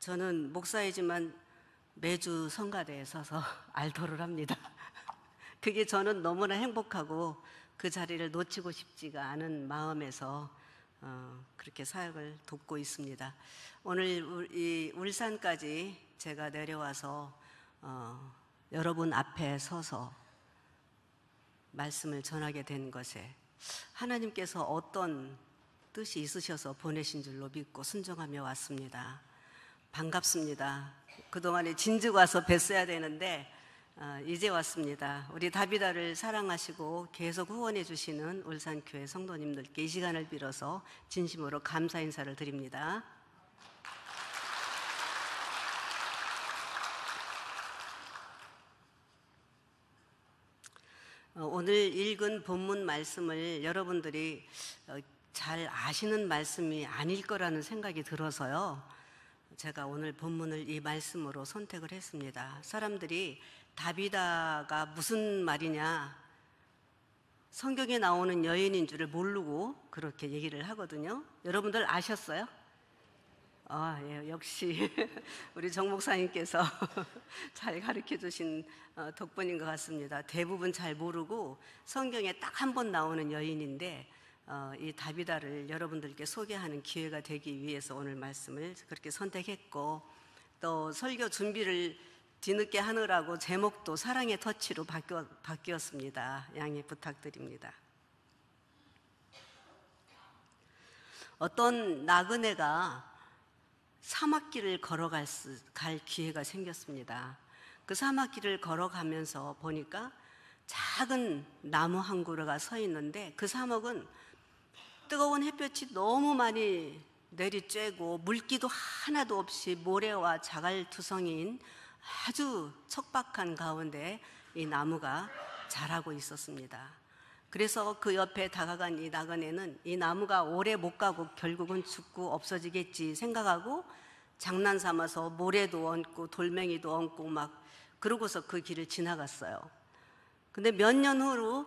저는 목사이지만 매주 성가대에 서서 알도를 합니다. 그게 저는 너무나 행복하고 그 자리를 놓치고 싶지가 않은 마음에서 그렇게 사역을 돕고 있습니다. 오늘 이 울산까지 제가 내려와서 여러분 앞에 서서 말씀을 전하게 된 것에 하나님께서 어떤 뜻이 있으셔서 보내신 줄로 믿고 순종하며 왔습니다. 반갑습니다. 그동안에 진즉 와서 뵀어야 되는데 이제 왔습니다. 우리 다비다를 사랑하시고 계속 후원해 주시는 울산교회 성도님들께 이 시간을 빌어서 진심으로 감사 인사를 드립니다. 오늘 읽은 본문 말씀을 여러분들이 잘 아시는 말씀이 아닐 거라는 생각이 들어서요, 제가 오늘 본문을 이 말씀으로 선택을 했습니다. 사람들이 다비다가 무슨 말이냐, 성경에 나오는 여인인 줄을 모르고 그렇게 얘기를 하거든요. 여러분들 아셨어요? 예, 역시 우리 정 목사님께서 잘 가르쳐 주신 덕분인 것 같습니다. 대부분 잘 모르고 성경에 딱 한 번 나오는 여인인데 이 다비다를 여러분들께 소개하는 기회가 되기 위해서 오늘 말씀을 그렇게 선택했고, 또 설교 준비를 뒤늦게 하느라고 제목도 사랑의 터치로 바뀌었습니다. 양해 부탁드립니다. 어떤 나그네가 사막길을 걸어갈 기회가 생겼습니다. 그 사막길을 걸어가면서 보니까 작은 나무 한 그루가 서 있는데, 그 사막은 뜨거운 햇볕이 너무 많이 내리쬐고 물기도 하나도 없이 모래와 자갈투성이인 아주 척박한 가운데 이 나무가 자라고 있었습니다. 그래서 그 옆에 다가간 이 나그네는 이 나무가 오래 못 가고 결국은 죽고 없어지겠지 생각하고 장난 삼아서 모래도 얹고 돌멩이도 얹고 막 그러고서 그 길을 지나갔어요. 근데 몇 년 후로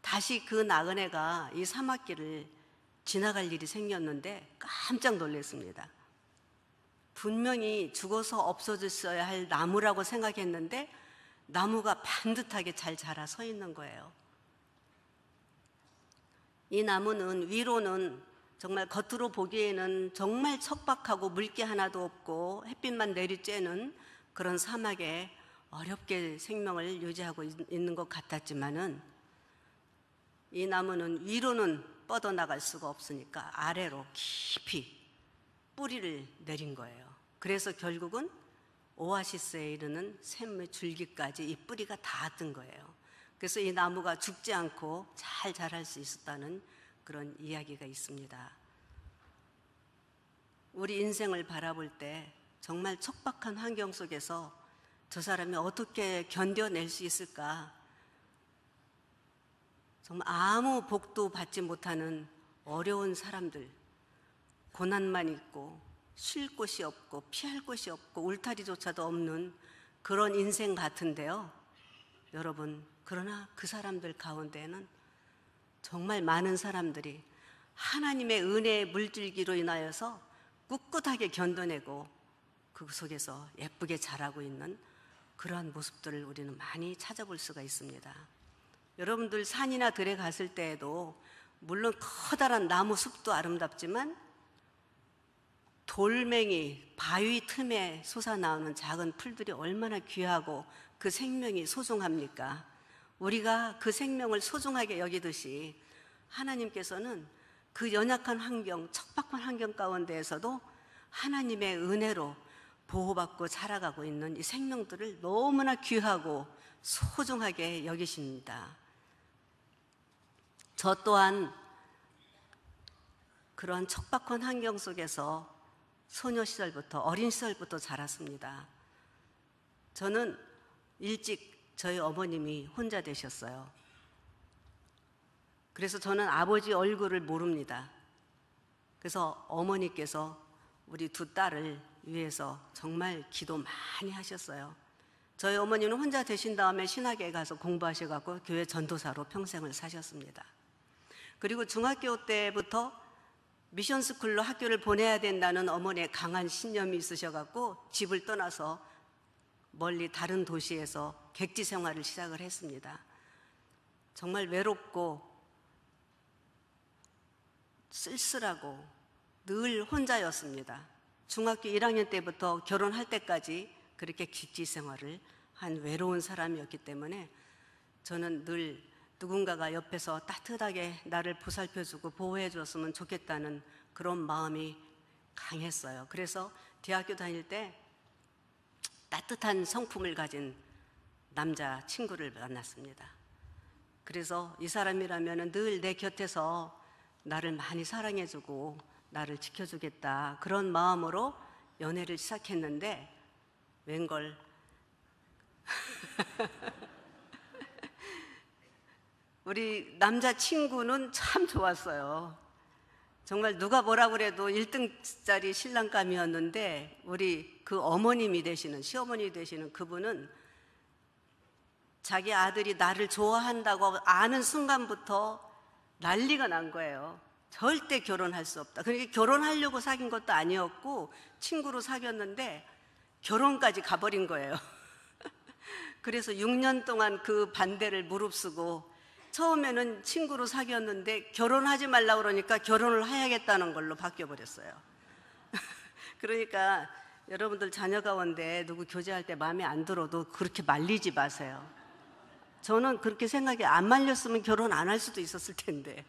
다시 그 나그네가 이 사막길을 지나갈 일이 생겼는데 깜짝 놀랐습니다. 분명히 죽어서 없어졌어야 할 나무라고 생각했는데 나무가 반듯하게 잘 자라 서 있는 거예요. 이 나무는 위로는 정말 겉으로 보기에는 정말 척박하고 물기 하나도 없고 햇빛만 내리쬐는 그런 사막에 어렵게 생명을 유지하고 있는 것 같았지만은, 이 나무는 위로는 뻗어나갈 수가 없으니까 아래로 깊이 뿌리를 내린 거예요. 그래서 결국은 오아시스에 이르는 샘의 줄기까지 이 뿌리가 닿았던 거예요. 그래서 이 나무가 죽지 않고 잘 자랄 수 있었다는 그런 이야기가 있습니다. 우리 인생을 바라볼 때 정말 척박한 환경 속에서 저 사람이 어떻게 견뎌낼 수 있을까, 정말 아무 복도 받지 못하는 어려운 사람들, 고난만 있고 쉴 곳이 없고 피할 곳이 없고 울타리조차도 없는 그런 인생 같은데요, 여러분, 그러나 그 사람들 가운데는 정말 많은 사람들이 하나님의 은혜의 물줄기로 인하여서 꿋꿋하게 견뎌내고 그 속에서 예쁘게 자라고 있는 그러한 모습들을 우리는 많이 찾아볼 수가 있습니다. 여러분들 산이나 들에 갔을 때에도 물론 커다란 나무 숲도 아름답지만 돌멩이, 바위 틈에 솟아나오는 작은 풀들이 얼마나 귀하고 그 생명이 소중합니까? 우리가 그 생명을 소중하게 여기듯이 하나님께서는 그 연약한 환경, 척박한 환경 가운데에서도 하나님의 은혜로 보호받고 자라가고 있는 이 생명들을 너무나 귀하고 소중하게 여기십니다. 저 또한 그러한 척박한 환경 속에서 소녀 시절부터, 어린 시절부터 자랐습니다. 저는 일찍 저희 어머님이 혼자 되셨어요. 그래서 저는 아버지 얼굴을 모릅니다. 그래서 어머니께서 우리 두 딸을 위해서 정말 기도 많이 하셨어요. 저희 어머니는 혼자 되신 다음에 신학에 가서 공부하셔갖고 교회 전도사로 평생을 사셨습니다. 그리고 중학교 때부터 미션스쿨로 학교를 보내야 된다는 어머니의 강한 신념이 있으셔갖고 집을 떠나서 멀리 다른 도시에서 객지 생활을 시작을 했습니다. 정말 외롭고 쓸쓸하고 늘 혼자였습니다. 중학교 1학년 때부터 결혼할 때까지 그렇게 객지 생활을 한 외로운 사람이었기 때문에 저는 늘 누군가가 옆에서 따뜻하게 나를 보살펴주고 보호해줬으면 좋겠다는 그런 마음이 강했어요. 그래서 대학교 다닐 때 따뜻한 성품을 가진 남자 친구를 만났습니다. 그래서 이 사람이라면 늘 내 곁에서 나를 많이 사랑해주고 나를 지켜주겠다, 그런 마음으로 연애를 시작했는데 웬걸 우리 남자친구는 참 좋았어요. 정말 누가 뭐라 그래도 1등짜리 신랑감이었는데 우리 그 어머님이 되시는, 시어머니 되시는 그분은 자기 아들이 나를 좋아한다고 아는 순간부터 난리가 난 거예요. 절대 결혼할 수 없다. 그러니까 결혼하려고 사귄 것도 아니었고 친구로 사귀었는데 결혼까지 가버린 거예요. 그래서 6년 동안 그 반대를 무릅쓰고 처음에는 친구로 사귀었는데 결혼하지 말라고 그러니까 결혼을 해야겠다는 걸로 바뀌어버렸어요. 그러니까 여러분들 자녀 가운데 누구 교제할 때 마음에 안 들어도 그렇게 말리지 마세요. 저는 그렇게 생각해. 안 말렸으면 결혼 안 할 수도 있었을 텐데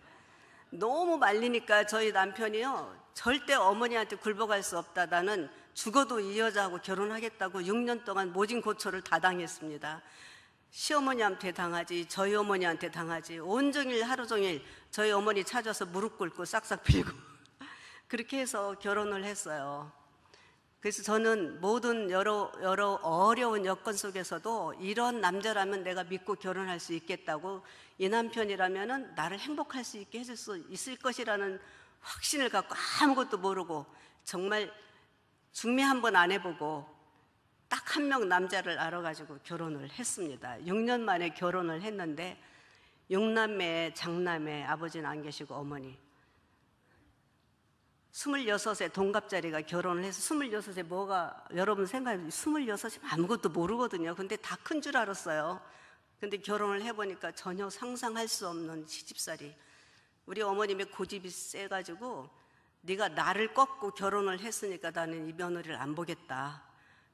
너무 말리니까 저희 남편이요, 절대 어머니한테 굴복할 수 없다, 나는 죽어도 이 여자하고 결혼하겠다고 6년 동안 모진 고초를 다 당했습니다. 시어머니한테 당하지, 저희 어머니한테 당하지, 온종일 하루 종일 저희 어머니 찾아서 무릎 꿇고 싹싹 빌고 그렇게 해서 결혼을 했어요. 그래서 저는 모든 여러 어려운 여건 속에서도 이런 남자라면 내가 믿고 결혼할 수 있겠다고, 이 남편이라면 나를 행복할 수 있게 해줄 수 있을 것이라는 확신을 갖고 아무것도 모르고 정말 중매 한번 안 해보고 딱 한 명 남자를 알아가지고 결혼을 했습니다. 6년 만에 결혼을 했는데 6남매, 장남매, 아버지는 안 계시고 어머니 26에 동갑자리가 결혼을 해서 26에 뭐가, 여러분 생각해, 26이면 아무것도 모르거든요. 근데 다 큰 줄 알았어요. 근데 결혼을 해보니까 전혀 상상할 수 없는 시집살이. 우리 어머님의 고집이 세가지고 네가 나를 꺾고 결혼을 했으니까 나는 이 며느리를 안 보겠다.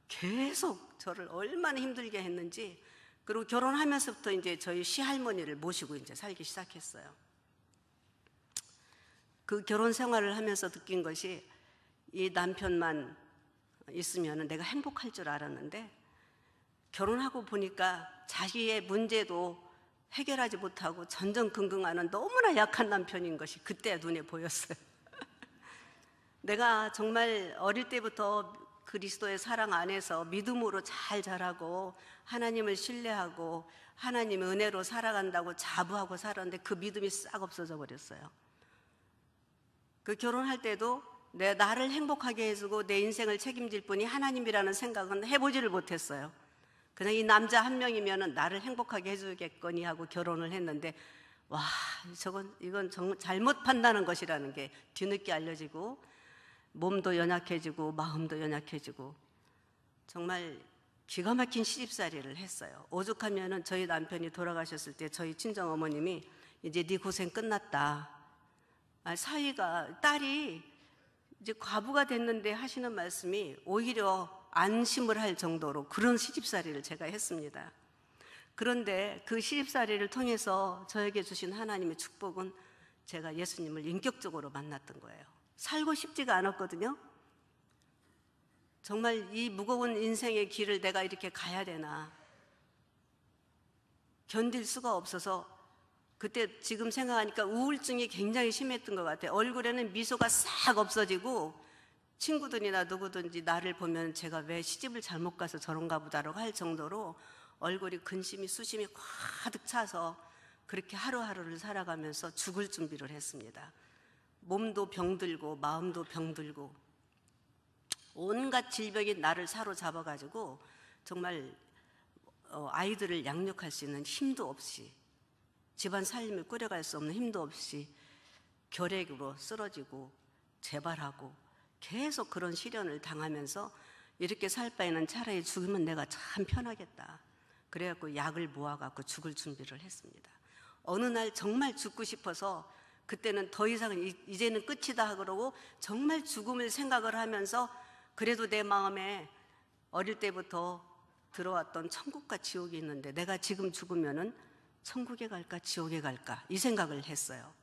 계속 저를 얼마나 힘들게 했는지. 그리고 결혼하면서부터 이제 저희 시할머니를 모시고 이제 살기 시작했어요. 그 결혼 생활을 하면서 느낀 것이, 이 남편만 있으면 내가 행복할 줄 알았는데 결혼하고 보니까 자기의 문제도 해결하지 못하고 전전긍긍하는 너무나 약한 남편인 것이 그때 눈에 보였어요. 내가 정말 어릴 때부터 그리스도의 사랑 안에서 믿음으로 잘 자라고 하나님을 신뢰하고 하나님의 은혜로 살아간다고 자부하고 살았는데 그 믿음이 싹 없어져 버렸어요. 그 결혼할 때도 나를 행복하게 해주고 내 인생을 책임질 분이 하나님이라는 생각은 해보지를 못했어요. 그냥 이 남자 한 명이면 나를 행복하게 해주겠거니 하고 결혼을 했는데, 와, 이건 정말 잘못 판단한 것이라는 게 뒤늦게 알려지고 몸도 연약해지고 마음도 연약해지고 정말 기가 막힌 시집살이를 했어요. 오죽하면은 저희 남편이 돌아가셨을 때 저희 친정어머님이 이제 네 고생 끝났다. 사위가, 딸이 이제 과부가 됐는데 하시는 말씀이 오히려 안심을 할 정도로 그런 시집살이를 제가 했습니다. 그런데 그 시집살이를 통해서 저에게 주신 하나님의 축복은 제가 예수님을 인격적으로 만났던 거예요. 살고 싶지가 않았거든요. 정말 이 무거운 인생의 길을 내가 이렇게 가야 되나 견딜 수가 없어서 그때 지금 생각하니까 우울증이 굉장히 심했던 것 같아요. 얼굴에는 미소가 싹 없어지고 친구들이나 누구든지 나를 보면 제가 왜 시집을 잘못 가서 저런가 보다라고 할 정도로 얼굴이 근심이 수심이 가득 차서 그렇게 하루하루를 살아가면서 죽을 준비를 했습니다. 몸도 병들고 마음도 병들고 온갖 질병이 나를 사로잡아가지고 정말 아이들을 양육할 수 있는 힘도 없이, 집안 살림을 꾸려갈 수 없는 힘도 없이 결핵으로 쓰러지고 재발하고 계속 그런 시련을 당하면서 이렇게 살 바에는 차라리 죽으면 내가 참 편하겠다. 그래갖고 약을 모아갖고 죽을 준비를 했습니다. 어느 날 정말 죽고 싶어서 그때는 더 이상은 이제는 끝이다 그러고 정말 죽음을 생각을 하면서 그래도 내 마음에 어릴 때부터 들어왔던 천국과 지옥이 있는데 내가 지금 죽으면은 천국에 갈까 지옥에 갈까 이 생각을 했어요.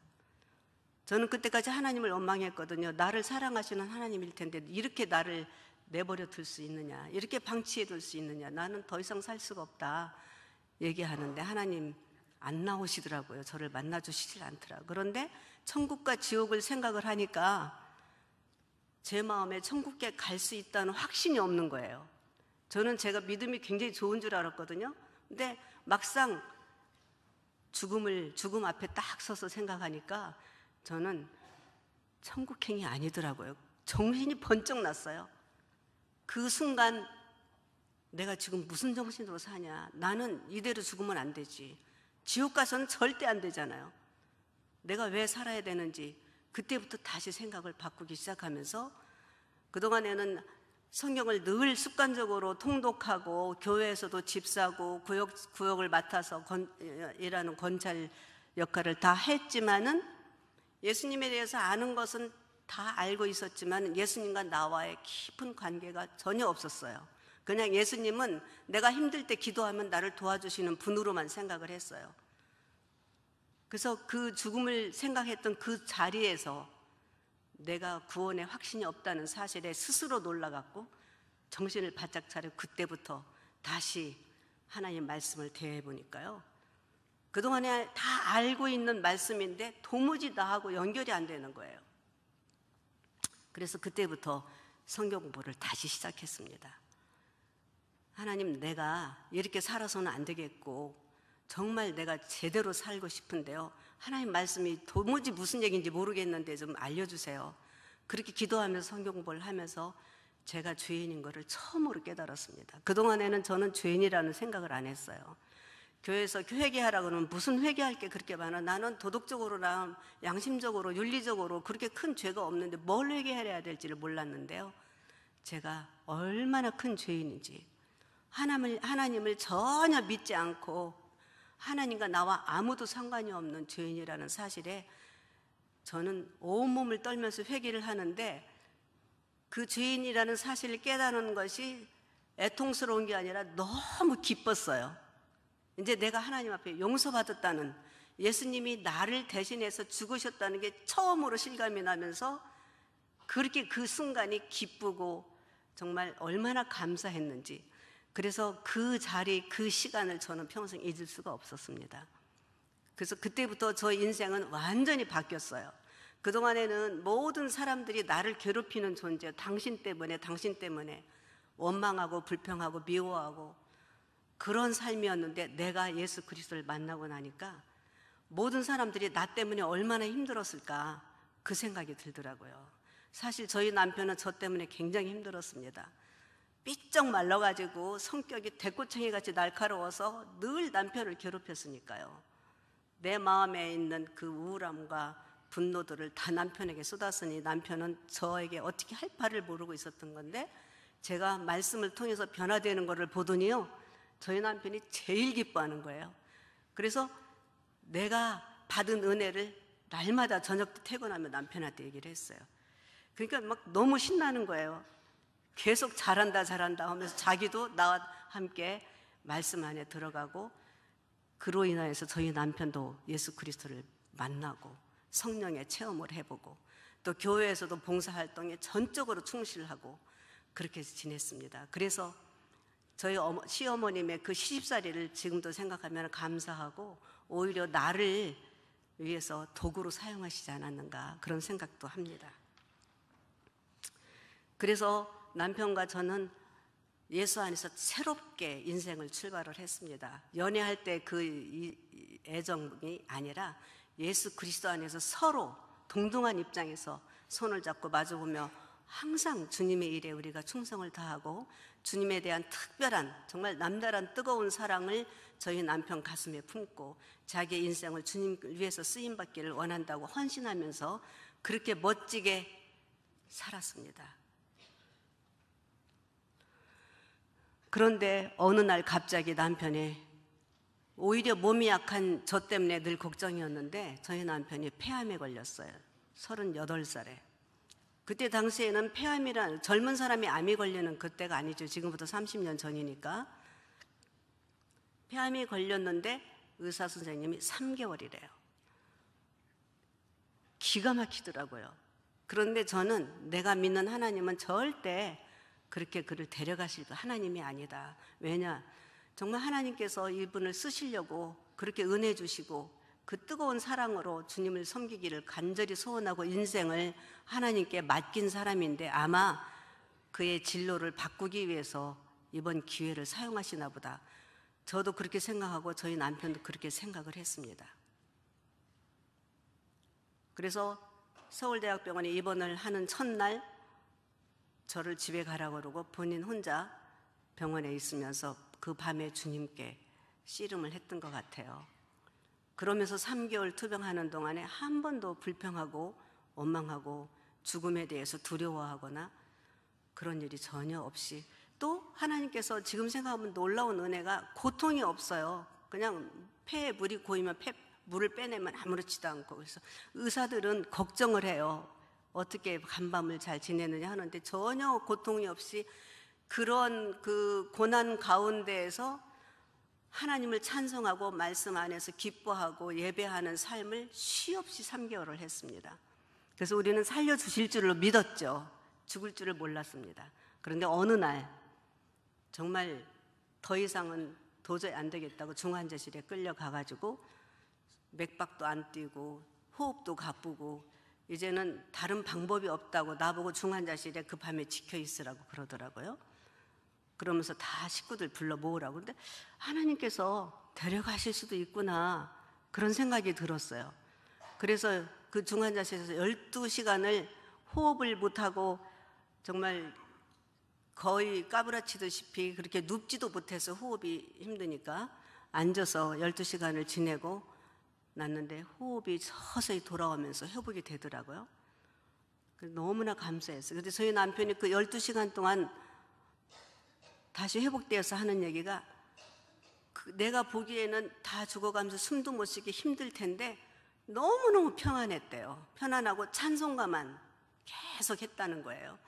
저는 그때까지 하나님을 원망했거든요. 나를 사랑하시는 하나님일 텐데 이렇게 나를 내버려 둘 수 있느냐, 이렇게 방치해 둘 수 있느냐, 나는 더 이상 살 수가 없다 얘기하는데 하나님 안 나오시더라고요. 저를 만나주시질 않더라고요. 그런데 천국과 지옥을 생각을 하니까 제 마음에 천국에 갈 수 있다는 확신이 없는 거예요. 저는 제가 믿음이 굉장히 좋은 줄 알았거든요. 근데 막상 죽음 앞에 딱 서서 생각하니까 저는 천국행이 아니더라고요. 정신이 번쩍 났어요. 그 순간 내가 지금 무슨 정신으로 사냐, 나는 이대로 죽으면 안 되지, 지옥 가서는 절대 안 되잖아요. 내가 왜 살아야 되는지 그때부터 다시 생각을 바꾸기 시작하면서 그동안에는 성경을 늘 습관적으로 통독하고 교회에서도 집사고 구역을 맡아서 일하는 권찰 역할을 다 했지만은 예수님에 대해서 아는 것은 다 알고 있었지만 예수님과 나와의 깊은 관계가 전혀 없었어요. 그냥 예수님은 내가 힘들 때 기도하면 나를 도와주시는 분으로만 생각을 했어요. 그래서 그 죽음을 생각했던 그 자리에서 내가 구원의 확신이 없다는 사실에 스스로 놀라갖고 정신을 바짝 차려 그때부터 다시 하나님 말씀을 대해보니까요, 그동안에 다 알고 있는 말씀인데 도무지 나하고 연결이 안 되는 거예요. 그래서 그때부터 성경 공부를 다시 시작했습니다. 하나님, 내가 이렇게 살아서는 안 되겠고 정말 내가 제대로 살고 싶은데요, 하나님 말씀이 도무지 무슨 얘기인지 모르겠는데 좀 알려주세요. 그렇게 기도하면서 성경 공부를 하면서 제가 죄인인 것을 처음으로 깨달았습니다. 그동안에는 저는 죄인이라는 생각을 안 했어요. 교회에서 회개하라고 하면 무슨 회개할 게 그렇게 많아, 나는 도덕적으로나 양심적으로 윤리적으로 그렇게 큰 죄가 없는데 뭘 회개해야 될지를 몰랐는데요, 제가 얼마나 큰 죄인인지, 하나님을 전혀 믿지 않고 하나님과 나와 아무도 상관이 없는 죄인이라는 사실에 저는 온몸을 떨면서 회개를 하는데, 그 죄인이라는 사실을 깨닫는 것이 애통스러운 게 아니라 너무 기뻤어요. 이제 내가 하나님 앞에 용서받았다는, 예수님이 나를 대신해서 죽으셨다는 게 처음으로 실감이 나면서 그렇게 그 순간이 기쁘고 정말 얼마나 감사했는지, 그래서 그 자리, 그 시간을 저는 평생 잊을 수가 없었습니다. 그래서 그때부터 저 인생은 완전히 바뀌었어요. 그동안에는 모든 사람들이 나를 괴롭히는 존재, 당신 때문에 원망하고 불평하고 미워하고 그런 삶이었는데, 내가 예수 그리스도를 만나고 나니까 모든 사람들이 나 때문에 얼마나 힘들었을까 그 생각이 들더라고요. 사실 저희 남편은 저 때문에 굉장히 힘들었습니다. 삐쩍 말라가지고 성격이 대꼬챙이같이 날카로워서 늘 남편을 괴롭혔으니까요. 내 마음에 있는 그 우울함과 분노들을 다 남편에게 쏟았으니 남편은 저에게 어떻게 할 바를 모르고 있었던 건데, 제가 말씀을 통해서 변화되는 것을 보더니요, 저희 남편이 제일 기뻐하는 거예요. 그래서 내가 받은 은혜를 날마다 저녁 때 퇴근하면 남편한테 얘기를 했어요. 그러니까 막 너무 신나는 거예요. 계속 잘한다 하면서 자기도 나와 함께 말씀 안에 들어가고, 그로 인하여서 저희 남편도 예수 그리스도를 만나고 성령의 체험을 해보고 또 교회에서도 봉사활동에 전적으로 충실하고 그렇게 지냈습니다. 그래서 저희 시어머님의 그 시집살이를 지금도 생각하면 감사하고 오히려 나를 위해서 도구로 사용하시지 않았는가 그런 생각도 합니다. 그래서 남편과 저는 예수 안에서 새롭게 인생을 출발을 했습니다. 연애할 때 그 애정이 아니라 예수 그리스도 안에서 서로 동등한 입장에서 손을 잡고 마주보며 항상 주님의 일에 우리가 충성을 다하고 주님에 대한 특별한 정말 남다른 뜨거운 사랑을 저희 남편 가슴에 품고 자기의 인생을 주님 위해서 쓰임받기를 원한다고 헌신하면서 그렇게 멋지게 살았습니다. 그런데 어느 날 갑자기 남편이, 오히려 몸이 약한 저 때문에 늘 걱정이었는데 저희 남편이 폐암에 걸렸어요. 38살에. 그때 당시에는 폐암이란, 젊은 사람이 암이 걸리는 그때가 아니죠. 지금부터 30년 전이니까. 폐암이 걸렸는데 의사 선생님이 3개월이래요. 기가 막히더라고요. 그런데 저는 내가 믿는 하나님은 절대 그렇게 그를 데려가실 하나님이 아니다. 왜냐? 정말 하나님께서 이분을 쓰시려고 그렇게 은혜 주시고 그 뜨거운 사랑으로 주님을 섬기기를 간절히 소원하고 인생을 하나님께 맡긴 사람인데 아마 그의 진로를 바꾸기 위해서 이번 기회를 사용하시나 보다. 저도 그렇게 생각하고 저희 남편도 그렇게 생각을 했습니다. 그래서 서울대학병원에 입원을 하는 첫날 저를 집에 가라고 그러고 본인 혼자 병원에 있으면서 그 밤에 주님께 씨름을 했던 것 같아요. 그러면서 3개월 투병하는 동안에 한 번도 불평하고 원망하고 죽음에 대해서 두려워하거나 그런 일이 전혀 없이, 또 하나님께서 지금 생각하면 놀라운 은혜가 고통이 없어요. 그냥 폐에 물이 고이면 물을 빼내면 아무렇지도 않고. 그래서 의사들은 걱정을 해요. 어떻게 간밤을 잘 지내느냐 하는데 전혀 고통이 없이 그런 그 고난 가운데에서 하나님을 찬송하고 말씀 안에서 기뻐하고 예배하는 삶을 쉼 없이 3개월을 했습니다. 그래서 우리는 살려주실 줄로 믿었죠. 죽을 줄을 몰랐습니다. 그런데 어느 날 정말 더 이상은 도저히 안 되겠다고 중환자실에 끌려가가지고 맥박도 안 뛰고 호흡도 가쁘고 이제는 다른 방법이 없다고 나보고 중환자실에 그 밤에 지켜 있으라고 그러더라고요. 그러면서 다 식구들 불러 모으라고. 근데 하나님께서 데려가실 수도 있구나 그런 생각이 들었어요. 그래서 그 중환자실에서 12시간을 호흡을 못하고 정말 거의 까부라치듯이 그렇게 눕지도 못해서 호흡이 힘드니까 앉아서 12시간을 지내고 났는데 호흡이 서서히 돌아오면서 회복이 되더라고요. 너무나 감사했어요. 근데 저희 남편이 그 12시간 동안 다시 회복되어서 하는 얘기가 내가 보기에는 다 죽어가면서 숨도 못 쉬기 힘들 텐데 너무너무 평안했대요. 편안하고 찬송가만 계속 했다는 거예요.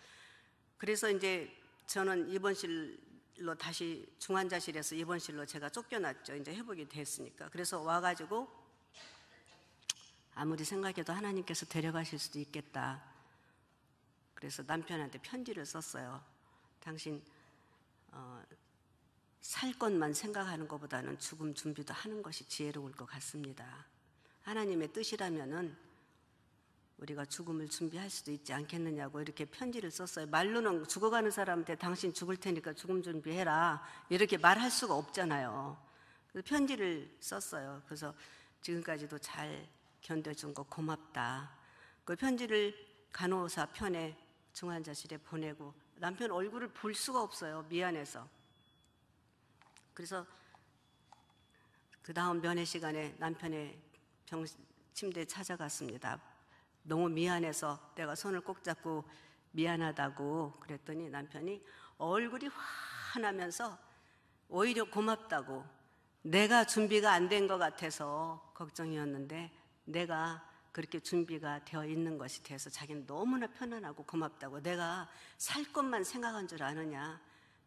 그래서 이제 저는 입원실로 다시 중환자실에서 입원실로 제가 쫓겨났죠. 이제 회복이 됐으니까. 그래서 와가지고 아무리 생각해도 하나님께서 데려가실 수도 있겠다. 그래서 남편한테 편지를 썼어요. 당신 살 것만 생각하는 것보다는 죽음 준비도 하는 것이 지혜로울 것 같습니다. 하나님의 뜻이라면은 우리가 죽음을 준비할 수도 있지 않겠느냐고 이렇게 편지를 썼어요. 말로는 죽어가는 사람한테 당신 죽을 테니까 죽음 준비해라 이렇게 말할 수가 없잖아요. 그래서 편지를 썼어요. 그래서 지금까지도 잘 견뎌준 거 고맙다. 그 편지를 간호사 편에 중환자실에 보내고 남편 얼굴을 볼 수가 없어요. 미안해서. 그래서 그 다음 면회 시간에 남편의 침대에 찾아갔습니다. 너무 미안해서 내가 손을 꼭 잡고 미안하다고 그랬더니 남편이 얼굴이 환하면서 오히려 고맙다고, 내가 준비가 안 된 것 같아서 걱정이었는데 내가 그렇게 준비가 되어 있는 것이 돼서 자기는 너무나 편안하고 고맙다고, 내가 살 것만 생각한 줄 아느냐,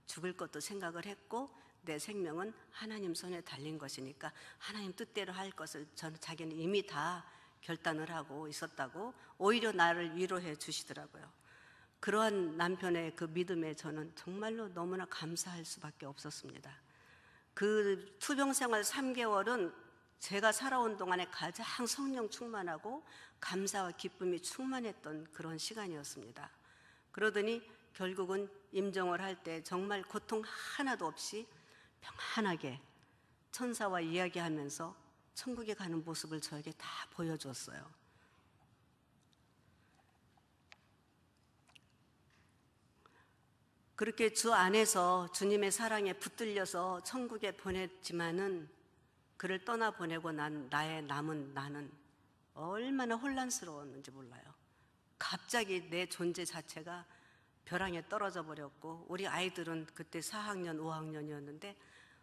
죽을 것도 생각을 했고 내 생명은 하나님 손에 달린 것이니까 하나님 뜻대로 할 것을 자기는 이미 다 결단을 하고 있었다고 오히려 나를 위로해 주시더라고요. 그러한 남편의 그 믿음에 저는 정말로 너무나 감사할 수밖에 없었습니다. 그 투병생활 3개월은 제가 살아온 동안에 가장 성령 충만하고 감사와 기쁨이 충만했던 그런 시간이었습니다. 그러더니 결국은 임종을 할 때 정말 고통 하나도 없이 평안하게 천사와 이야기하면서 천국에 가는 모습을 저에게 다 보여줬어요. 그렇게 주 안에서 주님의 사랑에 붙들려서 천국에 보냈지만은 그를 떠나보내고 난 나의 남은 나는 얼마나 혼란스러웠는지 몰라요. 갑자기 내 존재 자체가 벼랑에 떨어져 버렸고, 우리 아이들은 그때 4학년, 5학년이었는데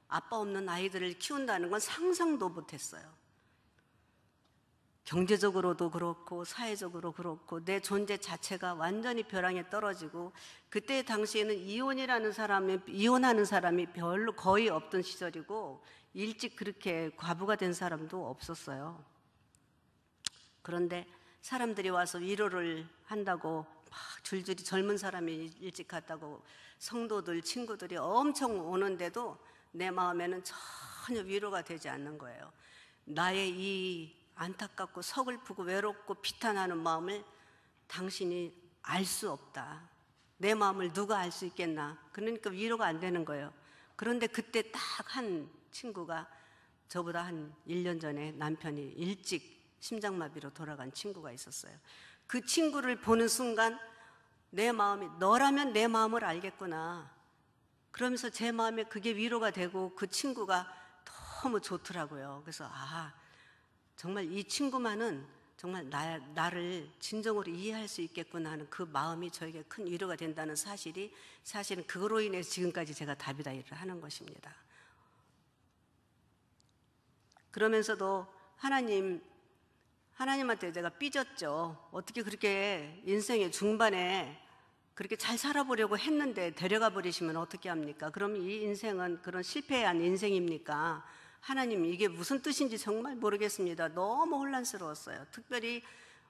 아빠 없는 아이들을 키운다는 건 상상도 못했어요. 경제적으로도 그렇고 사회적으로 그렇고 내 존재 자체가 완전히 벼랑에 떨어지고, 그때 당시에는 이혼하는 사람이 별로 거의 없던 시절이고 일찍 그렇게 과부가 된 사람도 없었어요. 그런데 사람들이 와서 위로를 한다고 막 줄줄이 젊은 사람이 일찍 갔다고 성도들, 친구들이 엄청 오는데도 내 마음에는 전혀 위로가 되지 않는 거예요. 나의 이 안타깝고 서글프고 외롭고 비탄하는 마음을 당신이 알 수 없다. 내 마음을 누가 알 수 있겠나. 그러니까 위로가 안 되는 거예요. 그런데 그때 딱 한 친구가, 저보다 한 1년 전에 남편이 일찍 심장마비로 돌아간 친구가 있었어요. 그 친구를 보는 순간 내 마음이, 너라면 내 마음을 알겠구나. 그러면서 제 마음에 그게 위로가 되고 그 친구가 너무 좋더라고요. 그래서 정말 이 친구만은 정말 나를 진정으로 이해할 수 있겠구나 하는 그 마음이 저에게 큰 위로가 된다는 사실은 그거로 인해서 지금까지 제가 다비다 일을 하는 것입니다. 그러면서도 하나님한테 제가 삐졌죠. 어떻게 그렇게 인생의 중반에 그렇게 잘 살아보려고 했는데 데려가 버리시면 어떻게 합니까? 그럼 이 인생은 그런 실패한 인생입니까? 하나님, 이게 무슨 뜻인지 정말 모르겠습니다. 너무 혼란스러웠어요. 특별히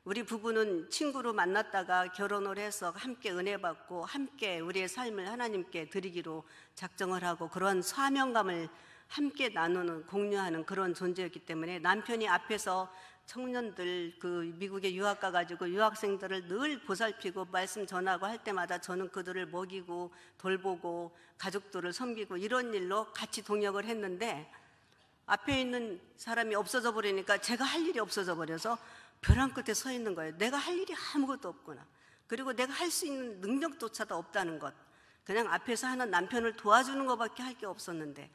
우리 부부는 친구로 만났다가 결혼을 해서 함께 은혜 받고 함께 우리의 삶을 하나님께 드리기로 작정을 하고 그런 사명감을 함께 나누는, 공유하는 그런 존재였기 때문에 남편이 앞에서 청년들 미국에 유학 가가지고 유학생들을 늘 보살피고 말씀 전하고 할 때마다 저는 그들을 먹이고 돌보고 가족들을 섬기고 이런 일로 같이 동역을 했는데, 앞에 있는 사람이 없어져 버리니까 제가 할 일이 없어져 버려서 벼랑 끝에 서 있는 거예요. 내가 할 일이 아무것도 없구나. 그리고 내가 할 수 있는 능력조차도 없다는 것. 그냥 앞에서 하는 남편을 도와주는 것밖에 할 게 없었는데,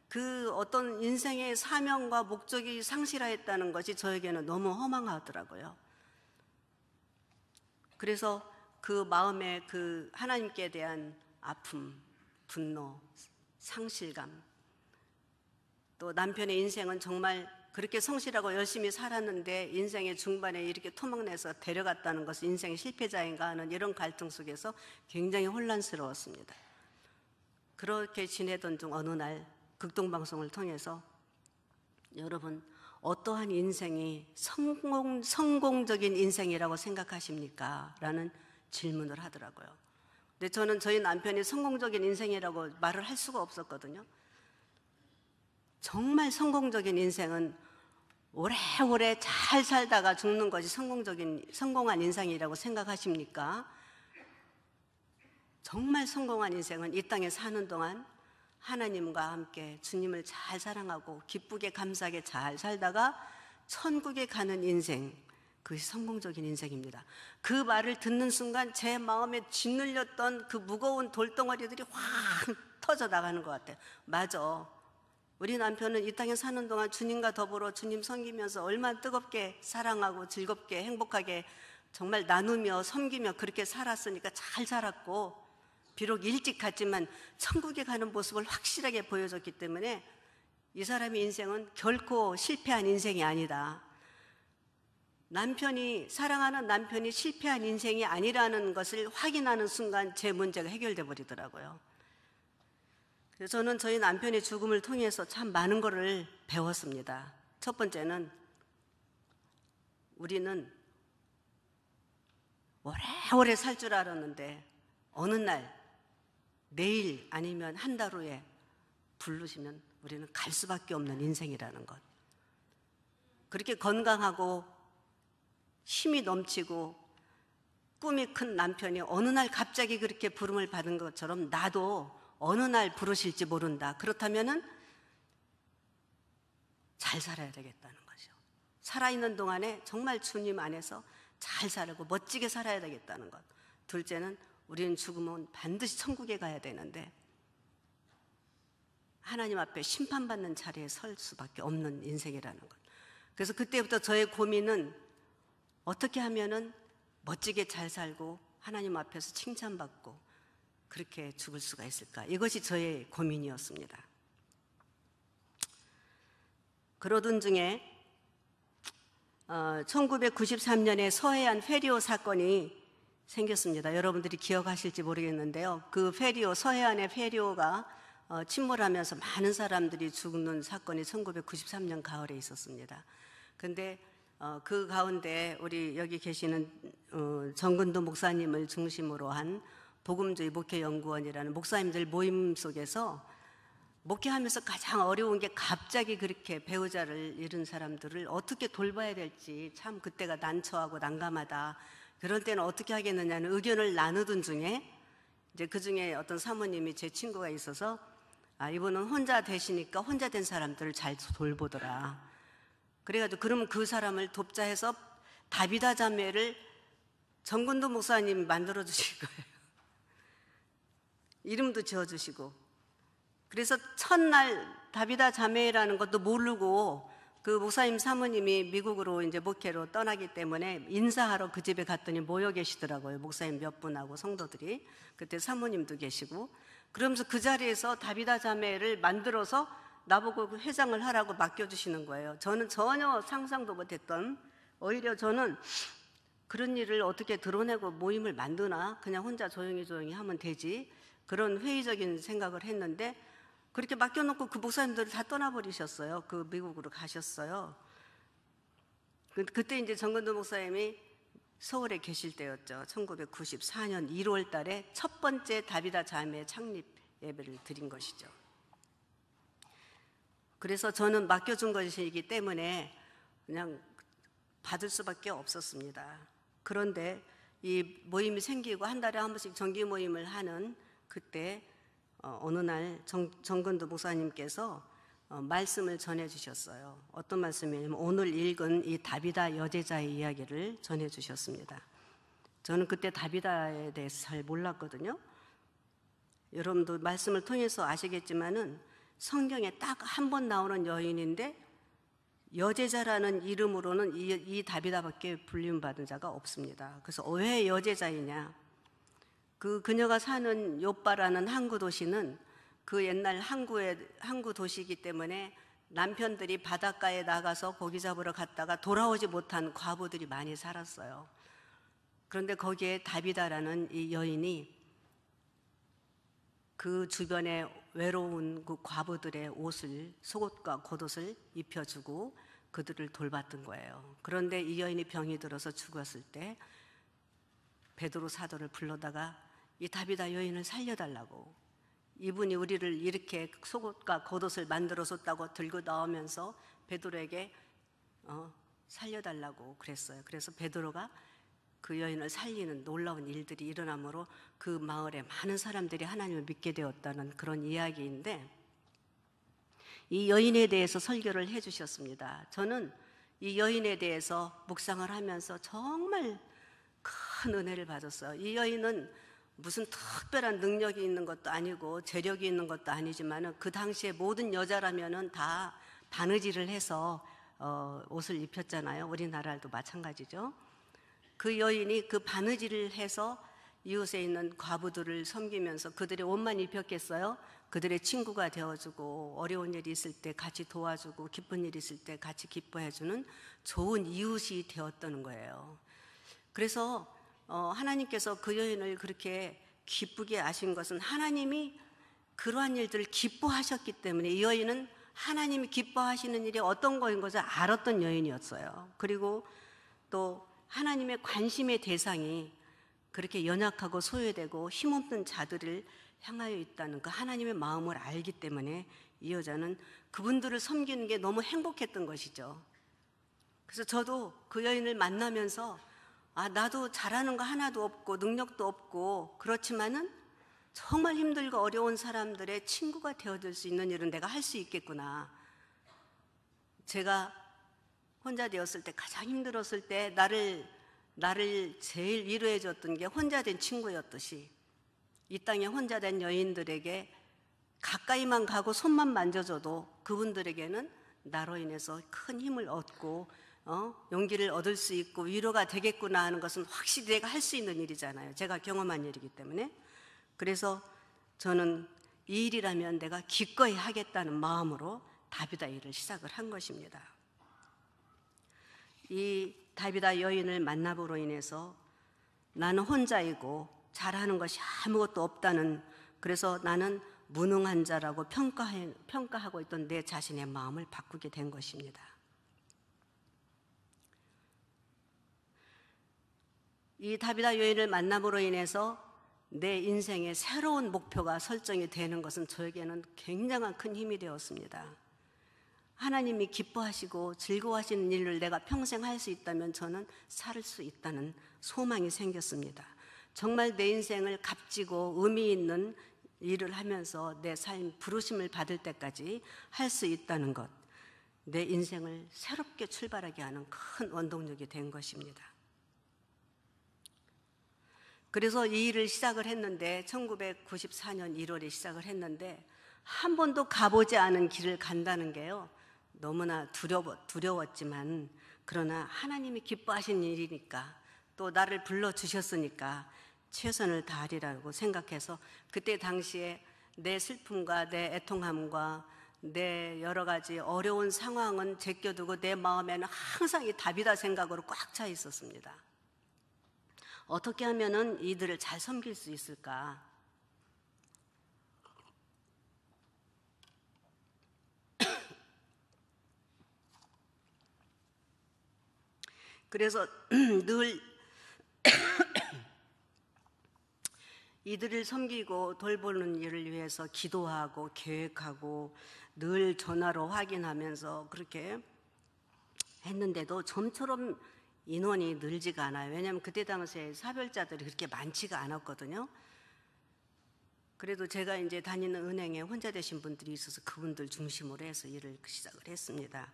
그 어떤 인생의 사명과 목적이 상실하였다는 것이 저에게는 너무 허망하더라고요. 그래서 그 마음에 그 하나님께 대한 아픔, 분노, 상실감, 또 남편의 인생은 정말 그렇게 성실하고 열심히 살았는데 인생의 중반에 이렇게 토막내서 데려갔다는 것은 인생의 실패자인가 하는 이런 갈등 속에서 굉장히 혼란스러웠습니다. 그렇게 지내던 중 어느 날 극동방송을 통해서, 여러분 어떠한 인생이 성공적인 인생이라고 생각하십니까? 라는 질문을 하더라고요. 근데 저는 저희 남편이 성공적인 인생이라고 말을 할 수가 없었거든요. 정말 성공적인 인생은 오래오래 잘 살다가 죽는 것이 성공한 인생이라고 생각하십니까? 정말 성공한 인생은 이 땅에 사는 동안 하나님과 함께 주님을 잘 사랑하고 기쁘게 감사하게 잘 살다가 천국에 가는 인생, 그것이 성공적인 인생입니다. 그 말을 듣는 순간 제 마음에 짓눌렸던 그 무거운 돌덩어리들이 확 터져 나가는 것 같아요. 맞아. 우리 남편은 이 땅에 사는 동안 주님과 더불어 주님 섬기면서 얼마나 뜨겁게 사랑하고 즐겁게 행복하게 정말 나누며 섬기며 그렇게 살았으니까 잘 살았고, 비록 일찍 갔지만 천국에 가는 모습을 확실하게 보여줬기 때문에 이 사람의 인생은 결코 실패한 인생이 아니다. 사랑하는 남편이 실패한 인생이 아니라는 것을 확인하는 순간 제 문제가 해결돼 버리더라고요. 그래서 저는 저희 남편의 죽음을 통해서 참 많은 것을 배웠습니다. 첫 번째는, 우리는 오래오래 살 줄 알았는데 어느 날, 내일 아니면 한 달 후에 부르시면 우리는 갈 수밖에 없는 인생이라는 것. 그렇게 건강하고 힘이 넘치고 꿈이 큰 남편이 어느 날 갑자기 그렇게 부름을 받은 것처럼 나도 어느 날 부르실지 모른다. 그렇다면은 잘 살아야 되겠다는 거죠. 살아있는 동안에 정말 주님 안에서 잘 살고 멋지게 살아야 되겠다는 것. 둘째는, 우리는 죽으면 반드시 천국에 가야 되는데 하나님 앞에 심판받는 자리에 설 수밖에 없는 인생이라는 것. 그래서 그때부터 저의 고민은 어떻게 하면은 멋지게 잘 살고 하나님 앞에서 칭찬받고 그렇게 죽을 수가 있을까? 이것이 저의 고민이었습니다. 그러던 중에 1993년에 서해안 페리오 사건이 생겼습니다. 여러분들이 기억하실지 모르겠는데요. 그 페리오, 서해안의 페리오가 침몰하면서 많은 사람들이 죽는 사건이 1993년 가을에 있었습니다. 근데 그 가운데 우리 여기 계시는 정근도 목사님을 중심으로 한 복음주의 목회연구원이라는 목사님들 모임 속에서 목회하면서 가장 어려운 게 갑자기 그렇게 배우자를 잃은 사람들을 어떻게 돌봐야 될지 참 그때가 난처하고 난감하다. 그런 때는 어떻게 하겠느냐는 의견을 나누던 중에 이제 그 중에 어떤 사모님이 제 친구가 있어서 이분은 혼자 되시니까 혼자 된 사람들을 잘 돌보더라. 그래가지고 그러면 그 사람을 돕자 해서 다비다 자매를 정근도 목사님이 만들어 주신 거예요. 이름도 지어주시고. 그래서 첫날 다비다 자매라는 것도 모르고 그 목사님 사모님이 미국으로 이제 목회로 떠나기 때문에 인사하러 그 집에 갔더니 모여 계시더라고요. 목사님 몇 분하고 성도들이. 그때 사모님도 계시고. 그러면서 그 자리에서 다비다 자매를 만들어서 나보고 회장을 하라고 맡겨주시는 거예요. 저는 전혀 상상도 못했던, 오히려 저는 그런 일을 어떻게 드러내고 모임을 만드나, 그냥 혼자 조용히 하면 되지, 그런 회의적인 생각을 했는데 그렇게 맡겨놓고 그 목사님들을 다 떠나버리셨어요. 그 미국으로 가셨어요. 그때 이제 정근도 목사님이 서울에 계실 때였죠. 1994년 1월 달에 첫 번째 다비다 자매 창립 예배를 드린 것이죠. 그래서 저는 맡겨준 것이기 때문에 그냥 받을 수밖에 없었습니다. 그런데 이 모임이 생기고 한 달에 한 번씩 정기 모임을 하는 그때 어느 날 정근도 목사님께서 말씀을 전해주셨어요. 어떤 말씀이냐면 오늘 읽은 이 다비다 여제자의 이야기를 전해주셨습니다. 저는 그때 다비다에 대해서 잘 몰랐거든요. 여러분도 말씀을 통해서 아시겠지만은 성경에 딱 한 번 나오는 여인인데 여제자라는 이름으로는 이 다비다밖에 불림받은 자가 없습니다. 그래서 왜 여제자이냐? 그녀가 사는 요빠라는 항구 도시는 그 옛날 항구 도시이기 때문에 남편들이 바닷가에 나가서 고기 잡으러 갔다가 돌아오지 못한 과부들이 많이 살았어요. 그런데 거기에 다비다라는 이 여인이 그 주변에 외로운 그 과부들의 옷을, 속옷과 겉옷을 입혀주고 그들을 돌봤던 거예요. 그런데 이 여인이 병이 들어서 죽었을 때 베드로 사도를 불러다가 이 다비다 여인을 살려달라고, 이분이 우리를 이렇게 속옷과 겉옷을 만들어줬다고 들고 나오면서 베드로에게 살려달라고 그랬어요. 그래서 베드로가 그 여인을 살리는 놀라운 일들이 일어나므로 그 마을에 많은 사람들이 하나님을 믿게 되었다는 그런 이야기인데, 이 여인에 대해서 설교를 해주셨습니다. 저는 이 여인에 대해서 묵상을 하면서 정말 큰 은혜를 받았어요. 이 여인은 무슨 특별한 능력이 있는 것도 아니고 재력이 있는 것도 아니지만 그 당시에 모든 여자라면은 다 바느질을 해서 옷을 입혔잖아요. 우리나라도 마찬가지죠. 그 여인이 그 바느질을 해서 이웃에 있는 과부들을 섬기면서 그들의 옷만 입혔겠어요? 그들의 친구가 되어주고 어려운 일이 있을 때 같이 도와주고 기쁜 일이 있을 때 같이 기뻐해주는 좋은 이웃이 되었다는 거예요. 그래서 하나님께서 그 여인을 그렇게 기쁘게 하신 것은 하나님이 그러한 일들을 기뻐하셨기 때문에 이 여인은 하나님이 기뻐하시는 일이 어떤 거인 것을 알았던 여인이었어요. 그리고 또 하나님의 관심의 대상이 그렇게 연약하고 소외되고 힘없는 자들을 향하여 있다는 그 하나님의 마음을 알기 때문에 이 여자는 그분들을 섬기는 게 너무 행복했던 것이죠. 그래서 저도 그 여인을 만나면서 나도 잘하는 거 하나도 없고 능력도 없고 그렇지만은 정말 힘들고 어려운 사람들의 친구가 되어줄 수 있는 일은 내가 할 수 있겠구나. 제가 혼자 되었을 때 가장 힘들었을 때 나를 제일 위로해 줬던 게 혼자 된 친구였듯이 이 땅에 혼자 된 여인들에게 가까이만 가고 손만 만져줘도 그분들에게는 나로 인해서 큰 힘을 얻고 용기를 얻을 수 있고 위로가 되겠구나 하는 것은 확실히 내가 할 수 있는 일이잖아요. 제가 경험한 일이기 때문에. 그래서 저는 이 일이라면 내가 기꺼이 하겠다는 마음으로 다비다 일을 시작을 한 것입니다. 이 다비다 여인을 만남으로 인해서 나는 혼자이고 잘하는 것이 아무것도 없다는, 그래서 나는 무능한 자라고 평가하고 있던 내 자신의 마음을 바꾸게 된 것입니다. 이 다비다 여인을 만남으로 인해서 내 인생의 새로운 목표가 설정이 되는 것은 저에게는 굉장한 큰 힘이 되었습니다. 하나님이 기뻐하시고 즐거워하시는 일을 내가 평생 할 수 있다면 저는 살 수 있다는 소망이 생겼습니다. 정말 내 인생을 값지고 의미 있는 일을 하면서 내 삶 부르심을 받을 때까지 할 수 있다는 것, 내 인생을 새롭게 출발하게 하는 큰 원동력이 된 것입니다. 그래서 이 일을 시작을 했는데 1994년 1월에 시작을 했는데 한 번도 가보지 않은 길을 간다는 게요, 너무나 두려웠지만, 그러나 하나님이 기뻐하신 일이니까 또 나를 불러주셨으니까 최선을 다하리라고 생각해서 그때 당시에 내 슬픔과 내 애통함과 내 여러 가지 어려운 상황은 제껴두고 내 마음에는 항상 이 다비다 생각으로 꽉 차 있었습니다. 어떻게 하면은 이들을 잘 섬길 수 있을까? 그래서 늘 이들을 섬기고 돌보는 일을 위해서 기도하고 계획하고 늘 전화로 확인하면서 그렇게 했는데도 좀처럼 인원이 늘지가 않아요. 왜냐하면 그때 당시에 사별자들이 그렇게 많지가 않았거든요. 그래도 제가 이제 다니는 은행에 혼자 되신 분들이 있어서 그분들 중심으로 해서 일을 시작을 했습니다.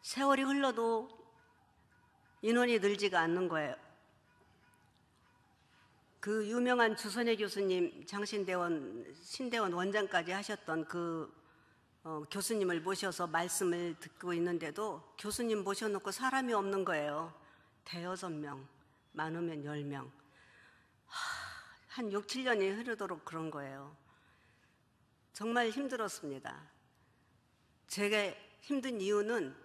세월이 흘러도 인원이 늘지가 않는 거예요. 그 유명한 주선혜 교수님, 신대원 원장까지 하셨던 그 교수님을 모셔서 말씀을 듣고 있는데도 교수님 모셔놓고 사람이 없는 거예요. 대여섯 명, 많으면 10명. 한 6, 7년이 흐르도록 그런 거예요. 정말 힘들었습니다. 제가 힘든 이유는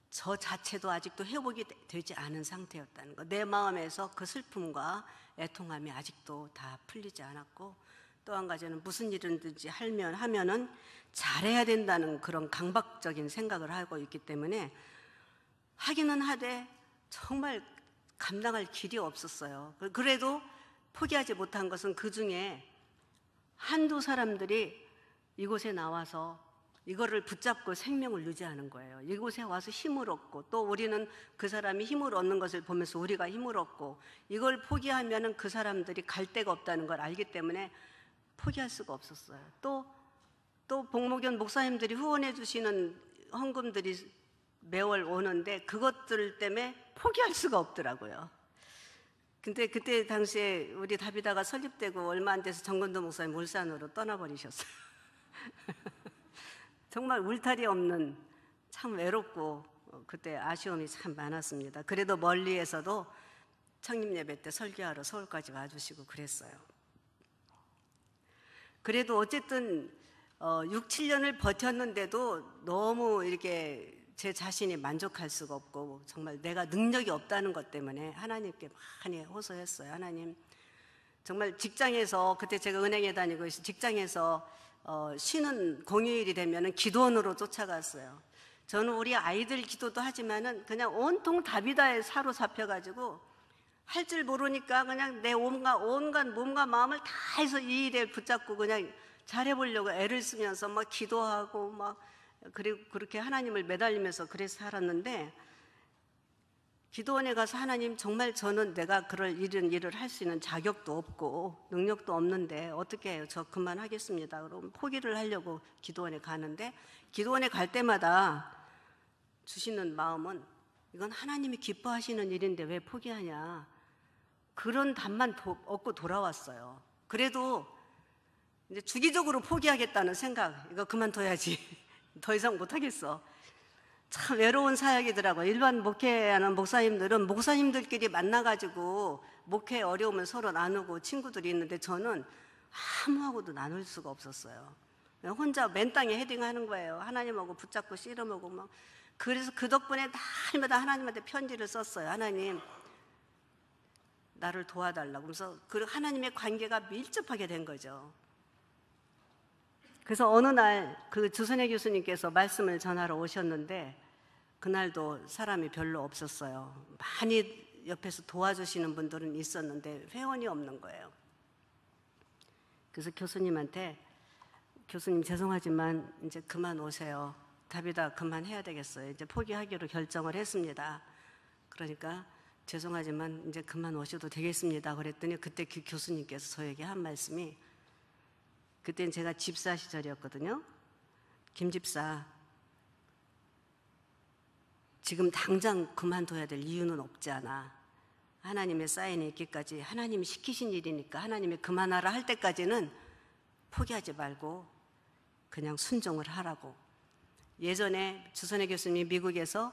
저 자체도 아직도 회복이 되지 않은 상태였다는 거. 내 마음에서 그 슬픔과 애통함이 아직도 다 풀리지 않았고, 또 한 가지는 무슨 일이든지 하면은 잘해야 된다는 그런 강박적인 생각을 하고 있기 때문에 하기는 하되 정말 감당할 길이 없었어요. 그래도 포기하지 못한 것은 그 중에 한두 사람들이 이곳에 나와서 이거를 붙잡고 생명을 유지하는 거예요. 이곳에 와서 힘을 얻고, 또 우리는 그 사람이 힘을 얻는 것을 보면서 우리가 힘을 얻고, 이걸 포기하면은 그 사람들이 갈 데가 없다는 걸 알기 때문에 포기할 수가 없었어요. 또 복목연 목사님들이 후원해 주시는 헌금들이 매월 오는데 그것들 때문에 포기할 수가 없더라고요. 근데 그때 당시에 우리 다비다가 설립되고 얼마 안 돼서 정건도 목사님 울산으로 떠나버리셨어요. 정말 울타리 없는, 참 외롭고 그때 아쉬움이 참 많았습니다. 그래도 멀리에서도 창립 예배 때 설교하러 서울까지 와주시고 그랬어요. 그래도 어쨌든 6, 7년을 버텼는데도 너무 이렇게 제 자신이 만족할 수가 없고 정말 내가 능력이 없다는 것 때문에 하나님께 많이 호소했어요. 하나님, 정말 직장에서, 그때 제가 은행에 다니고 있어서 직장에서 쉬는 공휴일이 되면은 기도원으로 쫓아갔어요. 저는 우리 아이들 기도도 하지만은 그냥 온통 다비다에 사로잡혀가지고 할 줄 모르니까 그냥 내 온갖 몸과 마음을 다 해서 이 일에 붙잡고 그냥 잘해보려고 애를 쓰면서 막 기도하고 막, 그리고 그렇게 하나님을 매달리면서 그래서 살았는데, 기도원에 가서 하나님, 정말 저는 내가 이런 일을 할 수 있는 자격도 없고 능력도 없는데 어떻게 해요? 저 그만하겠습니다. 그럼 포기를 하려고 기도원에 가는데, 기도원에 갈 때마다 주시는 마음은 이건 하나님이 기뻐하시는 일인데 왜 포기하냐, 그런 답만 얻고 돌아왔어요. 그래도 이제 주기적으로 포기하겠다는 생각, 이거 그만둬야지. 더 이상 못하겠어. 참 외로운 사역이더라고요. 일반 목회하는 목사님들은 목사님들끼리 만나가지고 목회 어려움을 서로 나누고 친구들이 있는데 저는 아무하고도 나눌 수가 없었어요. 혼자 맨 땅에 헤딩하는 거예요. 하나님하고 붙잡고 씨름하고 막. 그래서 그 덕분에 날마다 하나님한테 편지를 썼어요. 하나님, 나를 도와달라고. 그래서 그 하나님의 관계가 밀접하게 된 거죠. 그래서 어느 날 그 주선혜 교수님께서 말씀을 전하러 오셨는데 그날도 사람이 별로 없었어요. 많이 옆에서 도와주시는 분들은 있었는데 회원이 없는 거예요. 그래서 교수님한테 교수님 죄송하지만 이제 그만 오세요. 다비다 그만해야 되겠어요. 이제 포기하기로 결정을 했습니다. 그러니까 죄송하지만 이제 그만 오셔도 되겠습니다. 그랬더니 그때 그 교수님께서 저에게 한 말씀이, 그때는 제가 집사 시절이었거든요. 김 집사, 지금 당장 그만둬야 될 이유는 없지 않아. 하나님의 사인이 있기까지, 하나님이 시키신 일이니까 하나님이 그만하라 할 때까지는 포기하지 말고 그냥 순종을 하라고. 예전에 주선혜 교수님이 미국에서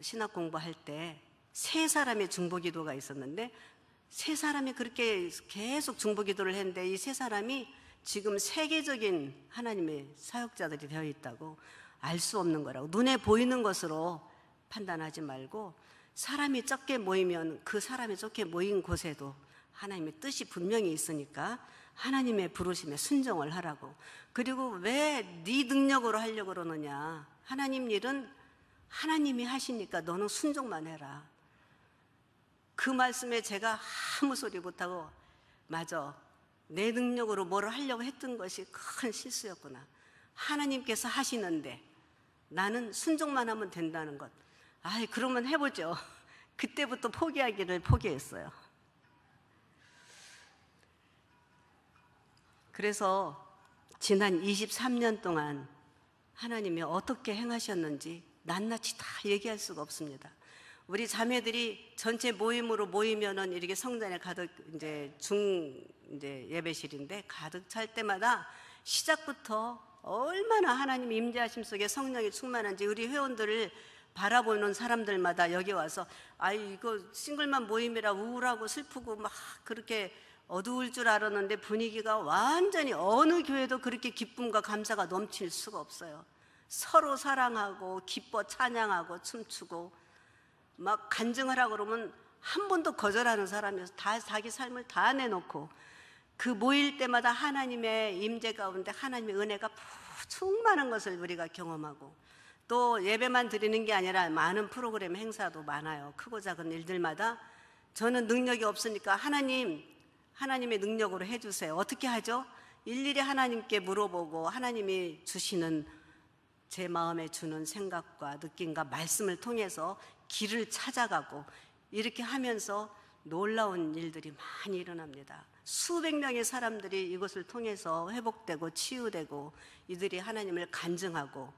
신학 공부할 때 3사람의 중보기도가 있었는데 3사람이 그렇게 계속 중보기도를 했는데 이 3사람이 지금 세계적인 하나님의 사역자들이 되어 있다고. 알 수 없는 거라고. 눈에 보이는 것으로 판단하지 말고 사람이 적게 모이면 그 사람이 적게 모인 곳에도 하나님의 뜻이 분명히 있으니까 하나님의 부르심에 순종을 하라고. 그리고 왜 네 능력으로 하려고 그러느냐. 하나님 일은 하나님이 하시니까 너는 순종만 해라. 그 말씀에 제가 아무 소리 못하고 맞아, 내 능력으로 뭘 하려고 했던 것이 큰 실수였구나. 하나님께서 하시는데 나는 순종만 하면 된다는 것. 아이, 그러면 해보죠. 그때부터 포기하기를 포기했어요. 그래서 지난 23년 동안 하나님이 어떻게 행하셨는지 낱낱이 다 얘기할 수가 없습니다. 우리 자매들이 전체 모임으로 모이면은 이렇게 성전에 가득 이제 예배실인데 가득 찰 때마다 시작부터 얼마나 하나님 임재하심 속에 성령이 충만한지 우리 회원들을 바라보는 사람들마다 여기 와서 아이 이거 싱글만 모임이라 우울하고 슬프고 막 그렇게 어두울 줄 알았는데 분위기가 완전히 어느 교회도 그렇게 기쁨과 감사가 넘칠 수가 없어요. 서로 사랑하고 기뻐 찬양하고 춤추고 막 간증을 하고 그러면 한 번도 거절하는 사람이어서 다 자기 삶을 다 내놓고 그 모일 때마다 하나님의 임재 가운데 하나님의 은혜가 충만한 것을 우리가 경험하고 또 예배만 드리는 게 아니라 많은 프로그램 행사도 많아요. 크고 작은 일들마다 저는 능력이 없으니까 하나님의 능력으로 해주세요. 어떻게 하죠? 일일이 하나님께 물어보고 하나님이 주시는 제 마음에 주는 생각과 느낌과 말씀을 통해서 길을 찾아가고 이렇게 하면서 놀라운 일들이 많이 일어납니다. 수백 명의 사람들이 이것을 통해서 회복되고 치유되고 이들이 하나님을 간증하고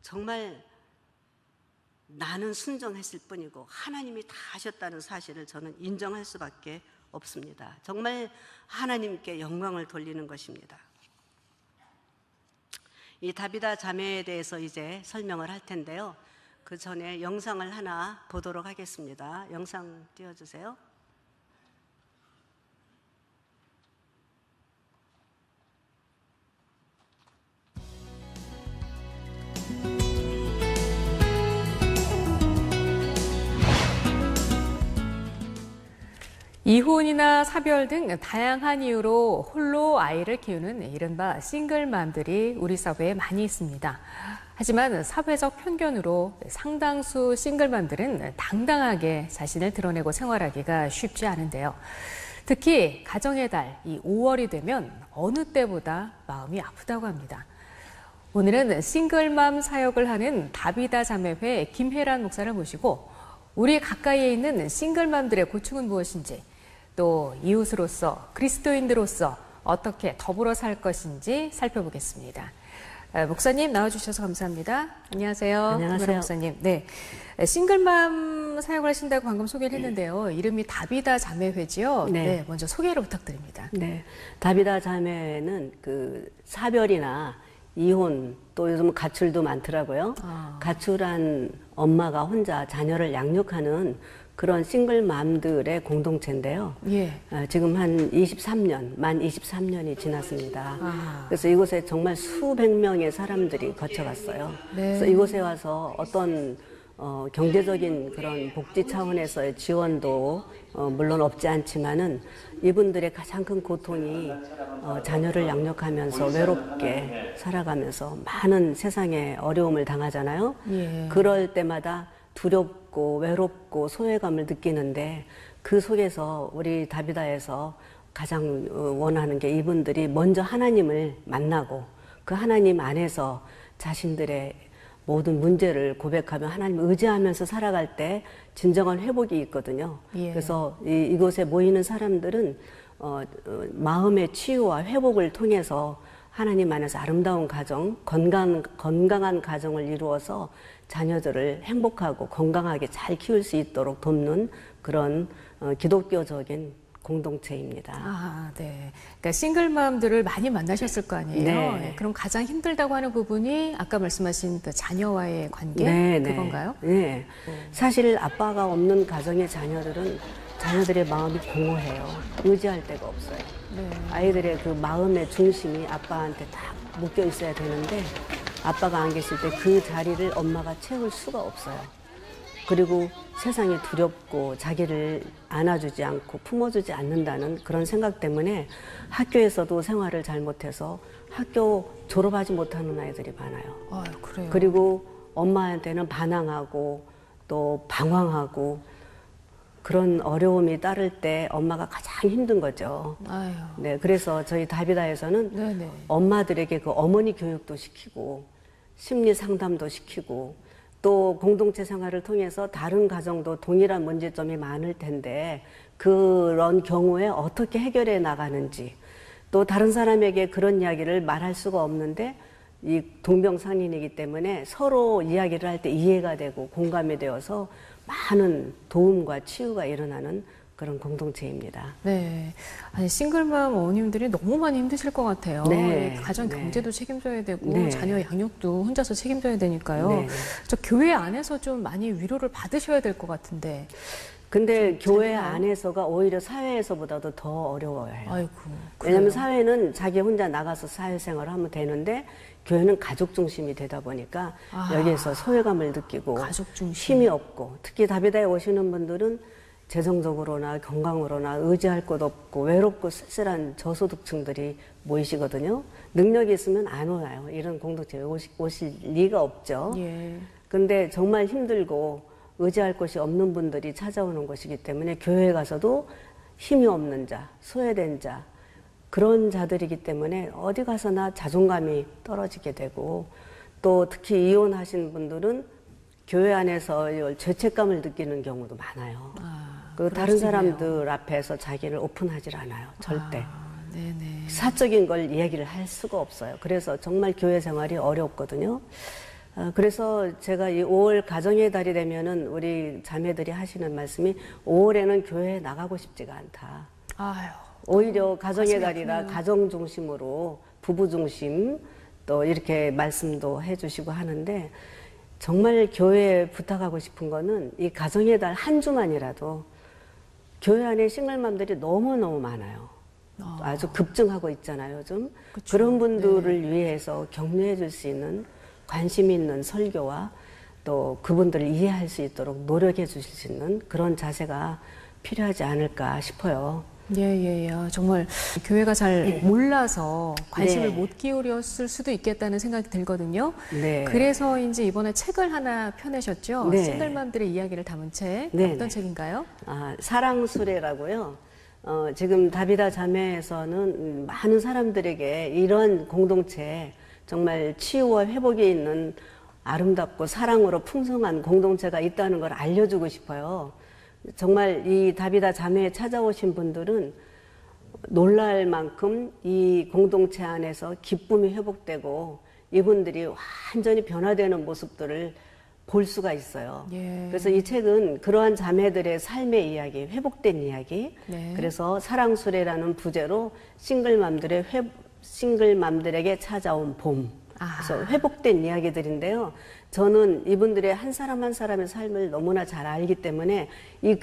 정말 나는 순종했을 뿐이고 하나님이 다 하셨다는 사실을 저는 인정할 수밖에 없습니다. 정말 하나님께 영광을 돌리는 것입니다. 이 다비다 자매에 대해서 이제 설명을 할 텐데요. 그 전에 영상을 하나 보도록 하겠습니다. 영상 띄워주세요. 이혼이나 사별 등 다양한 이유로 홀로 아이를 키우는 이른바 싱글맘들이 우리 사회에 많이 있습니다. 하지만 사회적 편견으로 상당수 싱글맘들은 당당하게 자신을 드러내고 생활하기가 쉽지 않은데요. 특히 가정의 달, 이 5월이 되면 어느 때보다 마음이 아프다고 합니다. 오늘은 싱글맘 사역을 하는 다비다 자매회 김혜란 목사를 모시고 우리 가까이에 있는 싱글맘들의 고충은 무엇인지 또 이웃으로서 그리스도인들로서 어떻게 더불어 살 것인지 살펴보겠습니다. 목사님 나와주셔서 감사합니다. 안녕하세요. 안녕하세요. 목사님. 네, 싱글맘 싱글맘 사역을 하신다고 방금 소개를 했는데요. 이름이 다비다 자매회지요. 네. 네, 먼저 소개를 부탁드립니다. 네, 다비다 자매는 그 사별이나 이혼 또 요즘 가출도 많더라고요. 가출한 엄마가 혼자 자녀를 양육하는 그런 싱글맘들의 공동체인데요. 예. 지금 한 23년, 만 23년이 지났습니다. 아. 그래서 이곳에 정말 수백 명의 사람들이 거쳐갔어요. 네. 그래서 이곳에 와서 어떤 경제적인 그런 복지 차원에서의 지원도 물론 없지 않지만은 이분들의 가장 큰 고통이 자녀를 양육하면서 외롭게 살아가면서 많은 세상에 어려움을 당하잖아요. 예. 그럴 때마다 두렵고 외롭고 소외감을 느끼는데 그 속에서 우리 다비다에서 가장 원하는 게 이분들이 먼저 하나님을 만나고 그 하나님 안에서 자신들의 모든 문제를 고백하며 하나님을 의지하면서 살아갈 때 진정한 회복이 있거든요. 예. 그래서 이곳에 모이는 사람들은 마음의 치유와 회복을 통해서 하나님 안에서 아름다운 가정, 건강한 가정을 이루어서 자녀들을 행복하고 건강하게 잘 키울 수 있도록 돕는 그런 기독교적인 공동체입니다. 아, 네. 그러니까 싱글맘들을 많이 만나셨을 거 아니에요. 네. 네, 그럼 가장 힘들다고 하는 부분이 아까 말씀하신 그 자녀와의 관계 네, 그건가요? 네. 사실 아빠가 없는 가정의 자녀들은 자녀들의 마음이 공허해요. 의지할 데가 없어요. 네. 아이들의 그 마음의 중심이 아빠한테 딱 묶여 있어야 되는데 아빠가 안 계실 때 그 자리를 엄마가 채울 수가 없어요. 그리고 세상이 두렵고 자기를 안아주지 않고 품어주지 않는다는 그런 생각 때문에 학교에서도 생활을 잘못해서 학교 졸업하지 못하는 아이들이 많아요. 아, 그래요. 그리고 엄마한테는 반항하고 또 방황하고 그런 어려움이 따를 때 엄마가 가장 힘든 거죠. 아유. 네, 그래서 저희 다비다에서는 네네. 엄마들에게 그 어머니 교육도 시키고 심리 상담도 시키고 또 공동체 생활을 통해서 다른 가정도 동일한 문제점이 많을 텐데 그런 경우에 어떻게 해결해 나가는지 또 다른 사람에게 그런 이야기를 말할 수가 없는데 이 동병상련이기 때문에 서로 이야기를 할 때 이해가 되고 공감이 되어서 많은 도움과 치유가 일어나는 그런 공동체입니다. 네. 아니, 싱글맘 어머님들이 너무 많이 힘드실 것 같아요. 네. 가정 네. 경제도 책임져야 되고 네. 자녀 양육도 혼자서 책임져야 되니까요. 네. 저 교회 안에서 좀 많이 위로를 받으셔야 될 것 같은데. 근데 교회 되나요? 안에서가 오히려 사회에서보다도 더 어려워요. 아이고. 왜냐하면 그래요? 사회는 자기 혼자 나가서 사회생활을 하면 되는데 교회는 가족 중심이 되다 보니까 여기에서 소외감을 느끼고 가족 중심. 힘이 없고 특히 다비다에 오시는 분들은 재정적으로나 건강으로나 의지할 곳 없고 외롭고 쓸쓸한 저소득층들이 모이시거든요. 능력이 있으면 안 오나요? 이런 공동체에 오실 리가 없죠. 예. 근데 정말 힘들고 의지할 곳이 없는 분들이 찾아오는 곳이기 때문에 교회에 가서도 힘이 없는 자, 소외된 자, 그런 자들이기 때문에 어디 가서나 자존감이 떨어지게 되고 또 특히 이혼하신 분들은 교회 안에서 죄책감을 느끼는 경우도 많아요. 그 다른 사람들 앞에서 자기를 오픈하질 않아요. 절대. 네네. 사적인 걸 이야기를 할 수가 없어요. 그래서 정말 교회 생활이 어렵거든요. 그래서 제가 이 5월 가정의 달이 되면은 우리 자매들이 하시는 말씀이 5월에는 교회에 나가고 싶지가 않다. 아유. 오히려 가정의 달이라 아프네요. 가정 중심으로 부부 중심 또 이렇게 말씀도 해주시고 하는데 정말 교회에 부탁하고 싶은 거는 이 가정의 달 한 주만이라도 교회 안에 싱글맘들이 너무너무 많아요. 아주 급증하고 있잖아요, 요즘. 그쵸. 그런 분들을 위해서 격려해 줄 수 있는 관심 있는 설교와 또 그분들을 이해할 수 있도록 노력해 주실 수 있는 그런 자세가 필요하지 않을까 싶어요. 예. 정말 교회가 잘 몰라서 관심을 네. 못 기울였을 수도 있겠다는 생각이 들거든요. 네. 그래서인지 이번에 책을 하나 펴내셨죠? 네. 싱글맘들의 이야기를 담은 책. 네, 어떤 네. 책인가요? 사랑수레라고요. 지금 다비다 자매에서는 많은 사람들에게 이런 공동체, 정말 치유와 회복이 있는 아름답고 사랑으로 풍성한 공동체가 있다는 걸 알려주고 싶어요. 정말 이 다비다 자매에 찾아오신 분들은 놀랄 만큼 이 공동체 안에서 기쁨이 회복되고 이분들이 완전히 변화되는 모습들을 볼 수가 있어요. 예. 그래서 이 책은 그러한 자매들의 삶의 이야기, 회복된 이야기. 네. 그래서 사랑수레라는 부제로 싱글맘들에게 찾아온 봄. 그래서 회복된 이야기들인데요. 저는 이분들의 한 사람 한 사람의 삶을 너무나 잘 알기 때문에 이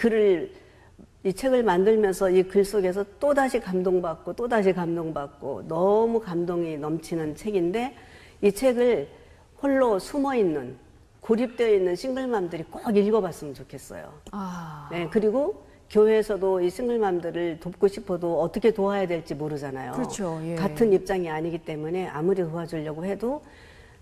책을 만들면서 이 글 속에서 또다시 감동받고 또다시 감동받고 너무 감동이 넘치는 책인데, 이 책을 홀로 숨어있는, 고립되어 있는 싱글맘들이 꼭 읽어봤으면 좋겠어요. 네, 그리고 교회에서도 이 싱글맘들을 돕고 싶어도 어떻게 도와야 될지 모르잖아요. 그렇죠. 예. 같은 입장이 아니기 때문에 아무리 도와주려고 해도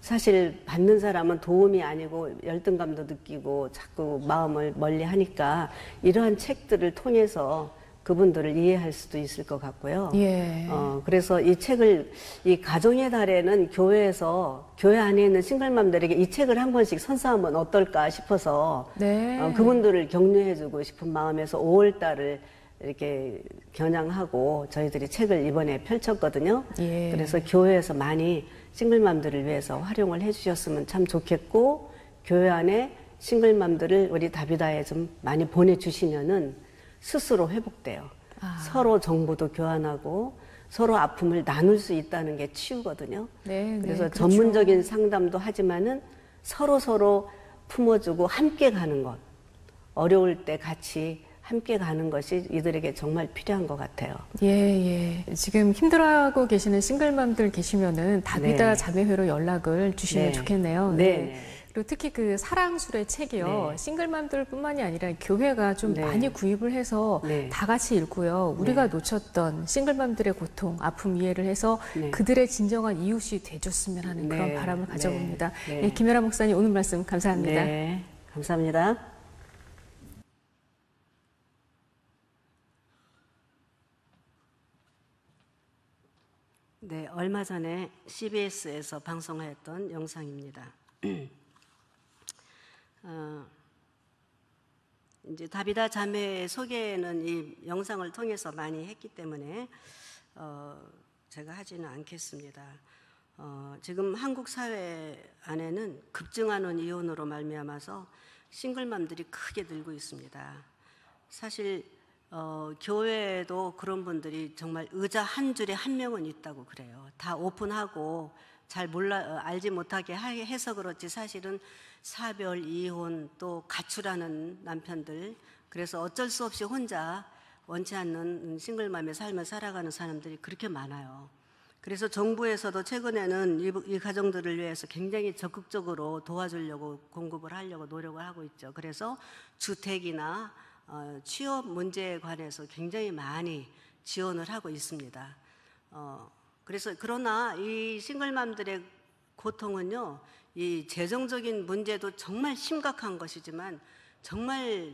사실 받는 사람은 도움이 아니고 열등감도 느끼고 자꾸 마음을 멀리 하니까 이러한 책들을 통해서 그분들을 이해할 수도 있을 것 같고요. 예. 그래서 이 책을, 이 가정의 달에는 교회에서, 교회 안에 있는 싱글맘들에게 이 책을 한 권씩 선사하면 어떨까 싶어서 네. 그분들을 격려해주고 싶은 마음에서 5월 달을 이렇게 겨냥하고 저희들이 책을 이번에 펼쳤거든요. 예. 그래서 교회에서 많이 싱글맘들을 위해서 활용을 해주셨으면 참 좋겠고, 교회 안에 싱글맘들을 우리 다비다에 좀 많이 보내주시면은 스스로 회복돼요. 서로 정보도 교환하고 서로 아픔을 나눌 수 있다는 게 치유거든요. 네, 그래서 그렇죠. 전문적인 상담도 하지만은 서로 품어주고 함께 가는 것, 어려울 때 같이 함께 가는 것이 이들에게 정말 필요한 것 같아요. 예. 지금 힘들어하고 계시는 싱글맘들 계시면은 다비다 네. 자매회로 연락을 주시면 네. 좋겠네요. 네. 그리고 특히 그 사랑술의 책이요. 네. 싱글맘들뿐만이 아니라 교회가 좀 네. 많이 구입을 해서 네. 다 같이 읽고요. 우리가 놓쳤던 싱글맘들의 고통, 아픔 이해를 해서 네. 그들의 진정한 이웃이 돼줬으면 하는 그런 네. 바람을 가져봅니다. 네. 네, 김혜라 목사님 오늘 말씀 감사합니다. 네, 감사합니다. 네, 얼마 전에 CBS에서 방송하였던 영상입니다. 이제 다비다 자매의 소개는 이 영상을 통해서 많이 했기 때문에 제가 하지는 않겠습니다. 지금 한국 사회 안에는 급증하는 이혼으로 말미암아서 싱글맘들이 크게 늘고 있습니다. 사실 교회에도 그런 분들이 정말 의자 한 줄에 한 명은 있다고 그래요. 다 오픈하고 잘 알지 못하게 해서 그렇지 사실은 사별, 이혼, 또 가출하는 남편들, 그래서 어쩔 수 없이 혼자 원치 않는 싱글맘의 삶을 살아가는 사람들이 그렇게 많아요. 그래서 정부에서도 최근에는 이 가정들을 위해서 굉장히 적극적으로 도와주려고 공급을 하려고 노력을 하고 있죠. 그래서 주택이나 취업 문제에 관해서 굉장히 많이 지원을 하고 있습니다. 그래서 그러나 이 싱글맘들의 고통은요, 이 재정적인 문제도 정말 심각한 것이지만 정말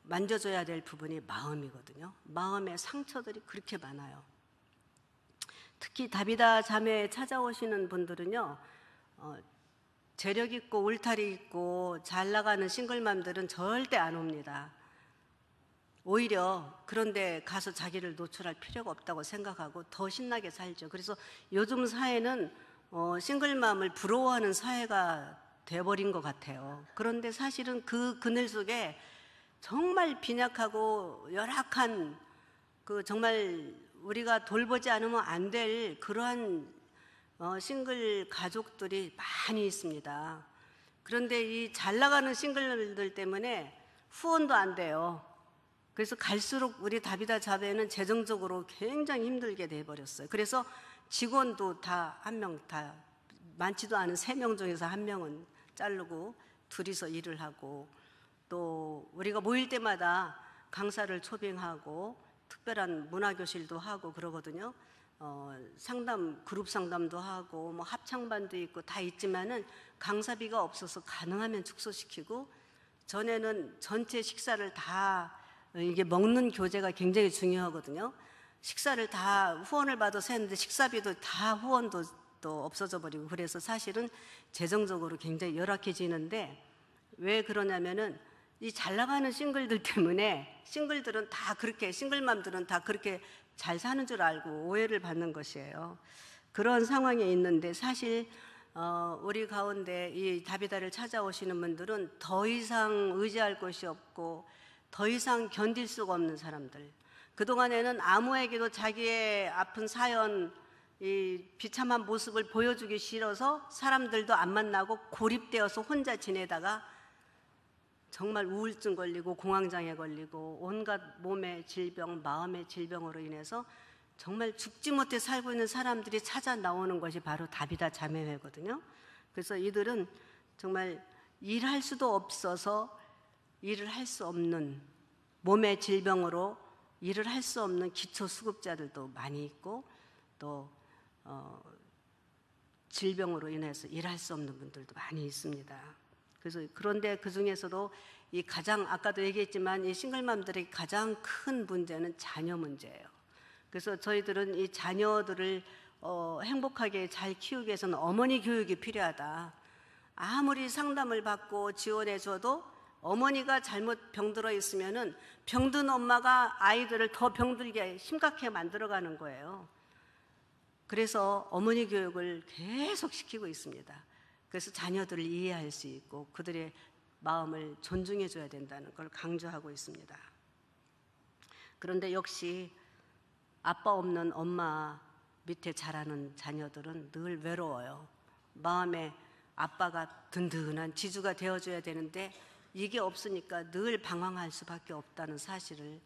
만져줘야 될 부분이 마음이거든요. 마음의 상처들이 그렇게 많아요. 특히 다비다 자매에 찾아오시는 분들은요, 재력 있고 울타리 있고 잘 나가는 싱글맘들은 절대 안 옵니다. 오히려 그런데 가서 자기를 노출할 필요가 없다고 생각하고 더 신나게 살죠. 그래서 요즘 사회는 싱글맘을 부러워하는 사회가 돼버린 것 같아요. 그런데 사실은 그 그늘 속에 정말 빈약하고 열악한 정말 우리가 돌보지 않으면 안 될 그러한 싱글 가족들이 많이 있습니다. 그런데 이 잘 나가는 싱글들 때문에 후원도 안 돼요. 그래서 갈수록 우리 다비다 자매는 재정적으로 굉장히 힘들게 돼버렸어요. 그래서 직원도 다 한 명, 다 많지도 않은 3명 중에서 1명은 자르고 둘이서 일을 하고, 또 우리가 모일 때마다 강사를 초빙하고 특별한 문화교실도 하고 그러거든요. 그룹 상담도 하고 뭐 합창반도 있고 다 있지만은 강사비가 없어서 가능하면 축소시키고, 전에는 전체 식사를 다, 이게 먹는 교재가 굉장히 중요하거든요. 식사를 다 후원을 받아서 했는데 식사비도 다 후원도 또 없어져 버리고, 그래서 사실은 재정적으로 굉장히 열악해지는데, 왜 그러냐면은 이 잘 나가는 싱글들 때문에 싱글들은 다 그렇게, 싱글맘들은 다 그렇게 잘 사는 줄 알고 오해를 받는 것이에요. 그런 상황에 있는데 사실 우리 가운데 이 다비다를 찾아오시는 분들은 더 이상 의지할 곳이 없고 더 이상 견딜 수가 없는 사람들. 그동안에는 아무에게도 자기의 아픈 사연, 이 비참한 모습을 보여주기 싫어서 사람들도 안 만나고 고립되어서 혼자 지내다가 정말 우울증 걸리고 공황장애 걸리고 온갖 몸의 질병, 마음의 질병으로 인해서 정말 죽지 못해 살고 있는 사람들이 찾아 나오는 것이 바로 다비다 자매회거든요. 그래서 이들은 정말 일할 수도 없어서 일을 할 수 없는, 몸의 질병으로 일을 할 수 없는 기초수급자들도 많이 있고 또 질병으로 인해서 일할 수 없는 분들도 많이 있습니다. 그래서 그런데 그 중에서도 이 가장 아까도 얘기했지만 이 싱글맘들의 가장 큰 문제는 자녀 문제예요. 그래서 저희들은 이 자녀들을 행복하게 잘 키우기 위해서는 어머니 교육이 필요하다. 아무리 상담을 받고 지원해 줘도 어머니가 잘못 병들어 있으면은 병든 엄마가 아이들을 더 병들게 심각하게 만들어가는 거예요. 그래서 어머니 교육을 계속 시키고 있습니다. 그래서 자녀들을 이해할 수 있고 그들의 마음을 존중해 줘야 된다는 걸 강조하고 있습니다. 그런데 역시 아빠 없는 엄마 밑에 자라는 자녀들은 늘 외로워요. 마음에 아빠가 든든한 지주가 되어줘야 되는데 이게 없으니까 늘 방황할 수밖에 없다는 사실을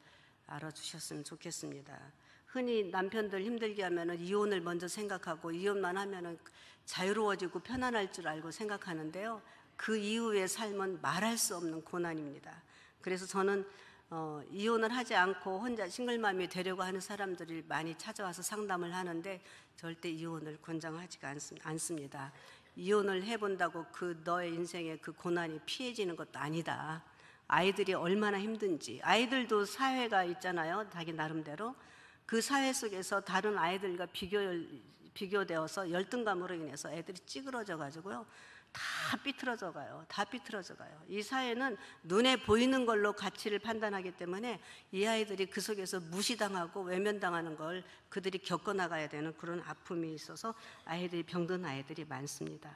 알아주셨으면 좋겠습니다. 흔히 남편들 힘들게 하면은 이혼을 먼저 생각하고 이혼만 하면은 자유로워지고 편안할 줄 알고 생각하는데요. 그 이후의 삶은 말할 수 없는 고난입니다. 그래서 저는 이혼을 하지 않고 혼자 싱글맘이 되려고 하는 사람들이 많이 찾아와서 상담을 하는데 절대 이혼을 권장하지가 않습니다. 이혼을 해본다고 너의 인생의 그 고난이 피해지는 것도 아니다. 아이들이 얼마나 힘든지, 아이들도 사회가 있잖아요. 자기 나름대로. 그 사회 속에서 다른 아이들과 비교되어서 열등감으로 인해서 애들이 찌그러져 가지고요. 다 삐뚤어져 가요. 다 삐뚤어져 가요. 이 사회는 눈에 보이는 걸로 가치를 판단하기 때문에 이 아이들이 그 속에서 무시당하고 외면당하는 걸 그들이 겪어나가야 되는 그런 아픔이 있어서 아이들이 병든 아이들이 많습니다.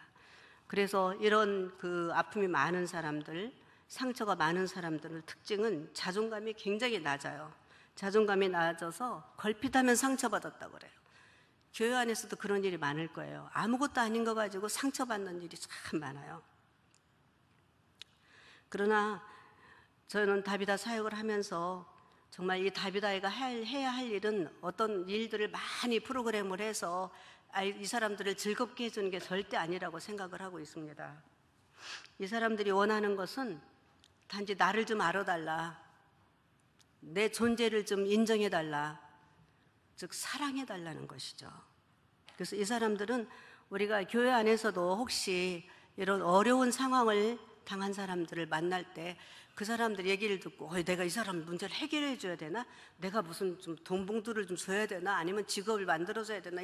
그래서 이런 그 아픔이 많은 사람들, 상처가 많은 사람들의 특징은 자존감이 굉장히 낮아요. 자존감이 낮아서 걸핏하면 상처받았다고 그래요. 교회 안에서도 그런 일이 많을 거예요. 아무것도 아닌 거 가지고 상처받는 일이 참 많아요. 그러나 저는 다비다 사역을 하면서 정말 이 다비다가 해야 할 일은 어떤 일들을 많이 프로그램을 해서 이 사람들을 즐겁게 해주는 게 절대 아니라고 생각을 하고 있습니다. 이 사람들이 원하는 것은 단지 나를 좀 알아달라, 내 존재를 좀 인정해달라, 즉 사랑해달라는 것이죠. 그래서 이 사람들은 우리가 교회 안에서도 혹시 이런 어려운 상황을 당한 사람들을 만날 때 그 사람들 얘기를 듣고 내가 이 사람 문제를 해결해 줘야 되나? 내가 무슨 좀 돈 봉투를 좀 줘야 되나? 아니면 직업을 만들어줘야 되나?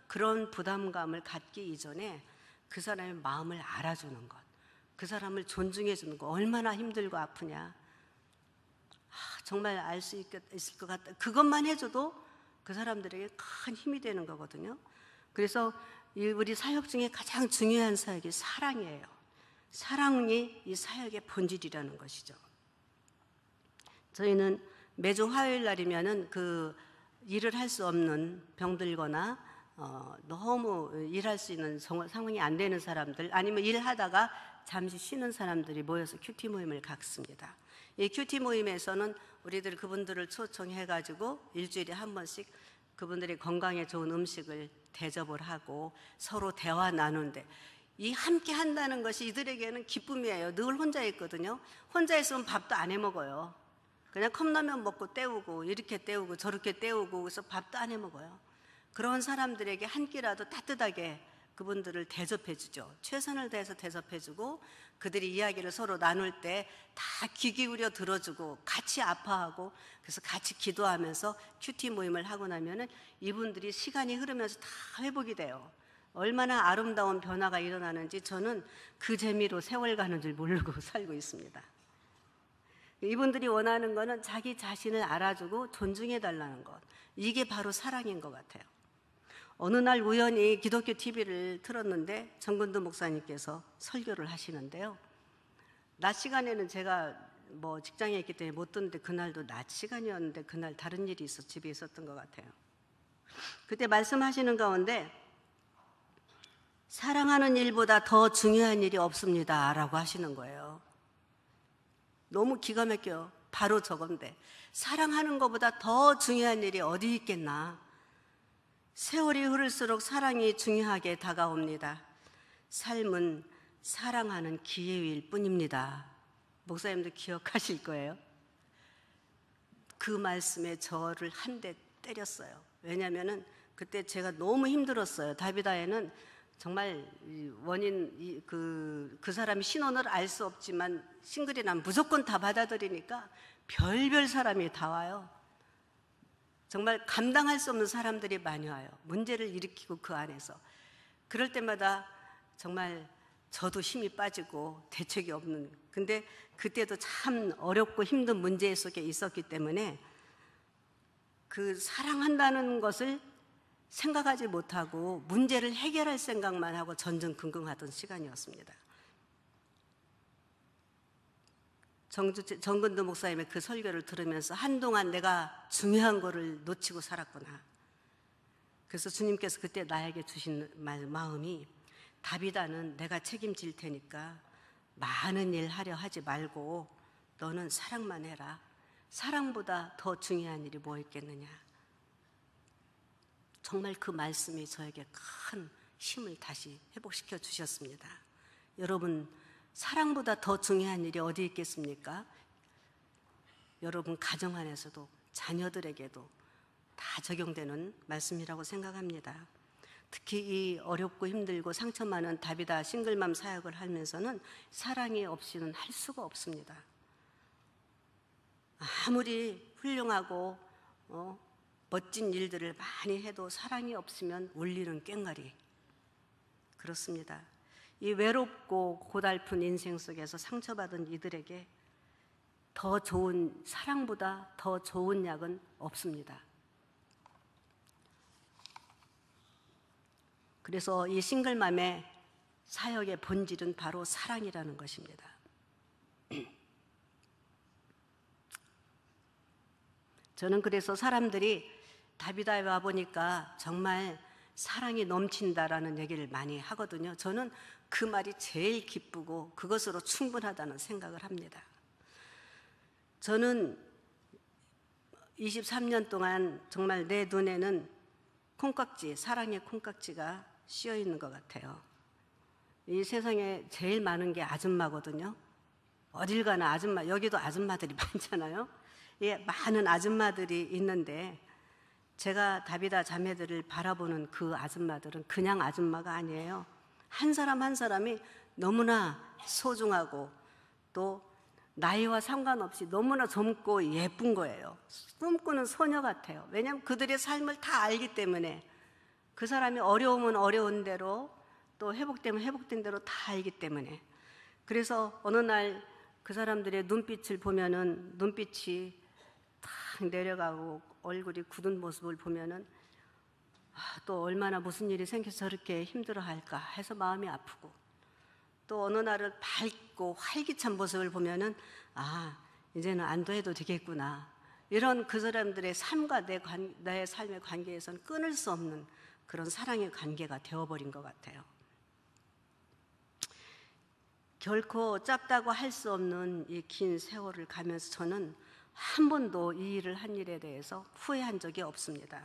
그런 부담감을 갖기 이전에 그 사람의 마음을 알아주는 것, 그 사람을 존중해 주는 것, 얼마나 힘들고 아프냐, 정말 알 수 있을 것 같다. 그것만 해줘도 그 사람들에게 큰 힘이 되는 거거든요. 그래서 우리 사역 중에 가장 중요한 사역이 사랑이에요. 사랑이 이 사역의 본질이라는 것이죠. 저희는 매주 화요일 날이면은 그 일을 할 수 없는 병들거나 너무 일할 수 있는 상황이 안 되는 사람들, 아니면 일하다가 잠시 쉬는 사람들이 모여서 큐티 모임을 갖습니다. 이 큐티 모임에서는 우리들 그분들을 초청해가지고 일주일에 한 번씩 그분들이 건강에 좋은 음식을 대접을 하고 서로 대화 나누는데, 이 함께 한다는 것이 이들에게는 기쁨이에요. 늘 혼자 있거든요. 혼자 있으면 밥도 안 해 먹어요. 그냥 컵라면 먹고 때우고 이렇게 때우고 저렇게 때우고 그래서 밥도 안 해 먹어요. 그런 사람들에게 한 끼라도 따뜻하게 그분들을 대접해 주죠. 최선을 다해서 대접해 주고 그들이 이야기를 서로 나눌 때 다 귀 기울여 들어주고 같이 아파하고 그래서 같이 기도하면서 큐티 모임을 하고 나면은 이분들이 시간이 흐르면서 다 회복이 돼요. 얼마나 아름다운 변화가 일어나는지 저는 그 재미로 세월 가는 줄 모르고 살고 있습니다. 이분들이 원하는 거는 자기 자신을 알아주고 존중해 달라는 것, 이게 바로 사랑인 것 같아요. 어느 날 우연히 기독교 TV를 틀었는데 정근도 목사님께서 설교를 하시는데요. 낮 시간에는 제가 뭐 직장에 있기 때문에 못 듣는데 그날도 낮 시간이었는데 그날 다른 일이 있어 집에 있었던 것 같아요. 그때 말씀하시는 가운데 사랑하는 일보다 더 중요한 일이 없습니다 라고 하시는 거예요. 너무 기가 막혀요. 바로 저건데 사랑하는 것보다 더 중요한 일이 어디 있겠나. 세월이 흐를수록 사랑이 중요하게 다가옵니다. 삶은 사랑하는 기회일 뿐입니다. 목사님도 기억하실 거예요. 그 말씀에 저를 한 대 때렸어요. 왜냐하면 그때 제가 너무 힘들었어요. 다비다에는 정말 원인 그 사람이 신원을 알 수 없지만 싱글이라면 무조건 다 받아들이니까 별별 사람이 다 와요. 정말 감당할 수 없는 사람들이 많이 와요. 문제를 일으키고 그 안에서. 그럴 때마다 정말 저도 힘이 빠지고 대책이 없는. 근데 그때도 참 어렵고 힘든 문제 속에 있었기 때문에 그 사랑한다는 것을 생각하지 못하고 문제를 해결할 생각만 하고 전전긍긍하던 시간이었습니다. 정근도 목사님의 그 설교를 들으면서 한동안 내가 중요한 거를 놓치고 살았구나. 그래서 주님께서 그때 나에게 주신 마음이 다비다는 내가 책임질 테니까 많은 일 하려 하지 말고 너는 사랑만 해라. 사랑보다 더 중요한 일이 뭐 있겠느냐. 정말 그 말씀이 저에게 큰 힘을 다시 회복시켜 주셨습니다. 여러분, 사랑보다 더 중요한 일이 어디 있겠습니까? 여러분 가정 안에서도 자녀들에게도 다 적용되는 말씀이라고 생각합니다. 특히 이 어렵고 힘들고 상처 많은 다비다 싱글맘 사역을 하면서는 사랑이 없이는 할 수가 없습니다. 아무리 훌륭하고 멋진 일들을 많이 해도 사랑이 없으면 울리는 꽹과리. 그렇습니다. 이 외롭고 고달픈 인생 속에서 상처받은 이들에게 더 좋은 사랑보다 더 좋은 약은 없습니다. 그래서 이 싱글맘의 사역의 본질은 바로 사랑이라는 것입니다. 저는 그래서 사람들이 다비다에 와보니까 정말 사랑이 넘친다라는 얘기를 많이 하거든요. 저는 그 말이 제일 기쁘고 그것으로 충분하다는 생각을 합니다. 저는 23년 동안 정말 내 눈에는 콩깍지, 사랑의 콩깍지가 씌어 있는 것 같아요. 이 세상에 제일 많은 게 아줌마거든요. 어딜 가나 아줌마, 여기도 아줌마들이 많잖아요. 예, 많은 아줌마들이 있는데 제가 다비다 자매들을 바라보는 그 아줌마들은 그냥 아줌마가 아니에요. 한 사람 한 사람이 너무나 소중하고 또 나이와 상관없이 너무나 젊고 예쁜 거예요. 꿈꾸는 소녀 같아요. 왜냐하면 그들의 삶을 다 알기 때문에 그 사람이 어려우면 어려운 대로 또 회복되면 회복된 대로 다 알기 때문에 그래서 어느 날 그 사람들의 눈빛을 보면은 눈빛이 탁 내려가고 얼굴이 굳은 모습을 보면은 또 얼마나 무슨 일이 생겨서 저렇게 힘들어할까 해서 마음이 아프고 또 어느 날은 밝고 활기찬 모습을 보면은 이제는 안도해도 되겠구나 이런 그 사람들의 삶과 내 삶의 관계에서는 끊을 수 없는 그런 사랑의 관계가 되어버린 것 같아요. 결코 짧다고 할 수 없는 이 긴 세월을 가면서 저는 한 번도 이 일을 한 일에 대해서 후회한 적이 없습니다.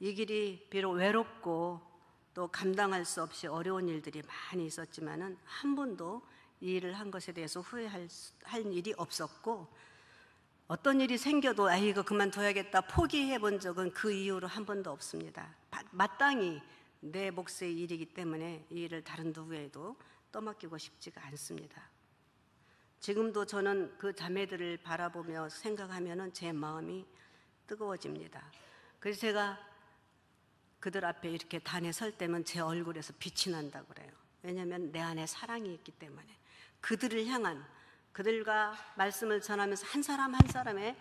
이 길이 비록 외롭고 또 감당할 수 없이 어려운 일들이 많이 있었지만은 한 번도 이 일을 한 것에 대해서 후회할 일이 없었고 어떤 일이 생겨도 이거 그만둬야겠다 포기해 본 적은 그 이후로 한 번도 없습니다. 마땅히 내 몫의 일이기 때문에 이 일을 다른 누구에도 떠맡기고 싶지가 않습니다. 지금도 저는 그 자매들을 바라보며 생각하면 제 마음이 뜨거워집니다. 그래서 제가 그들 앞에 이렇게 단에 설 때면 제 얼굴에서 빛이 난다고 그래요. 왜냐하면 내 안에 사랑이 있기 때문에 그들을 향한 그들과 말씀을 전하면서 한 사람 한 사람의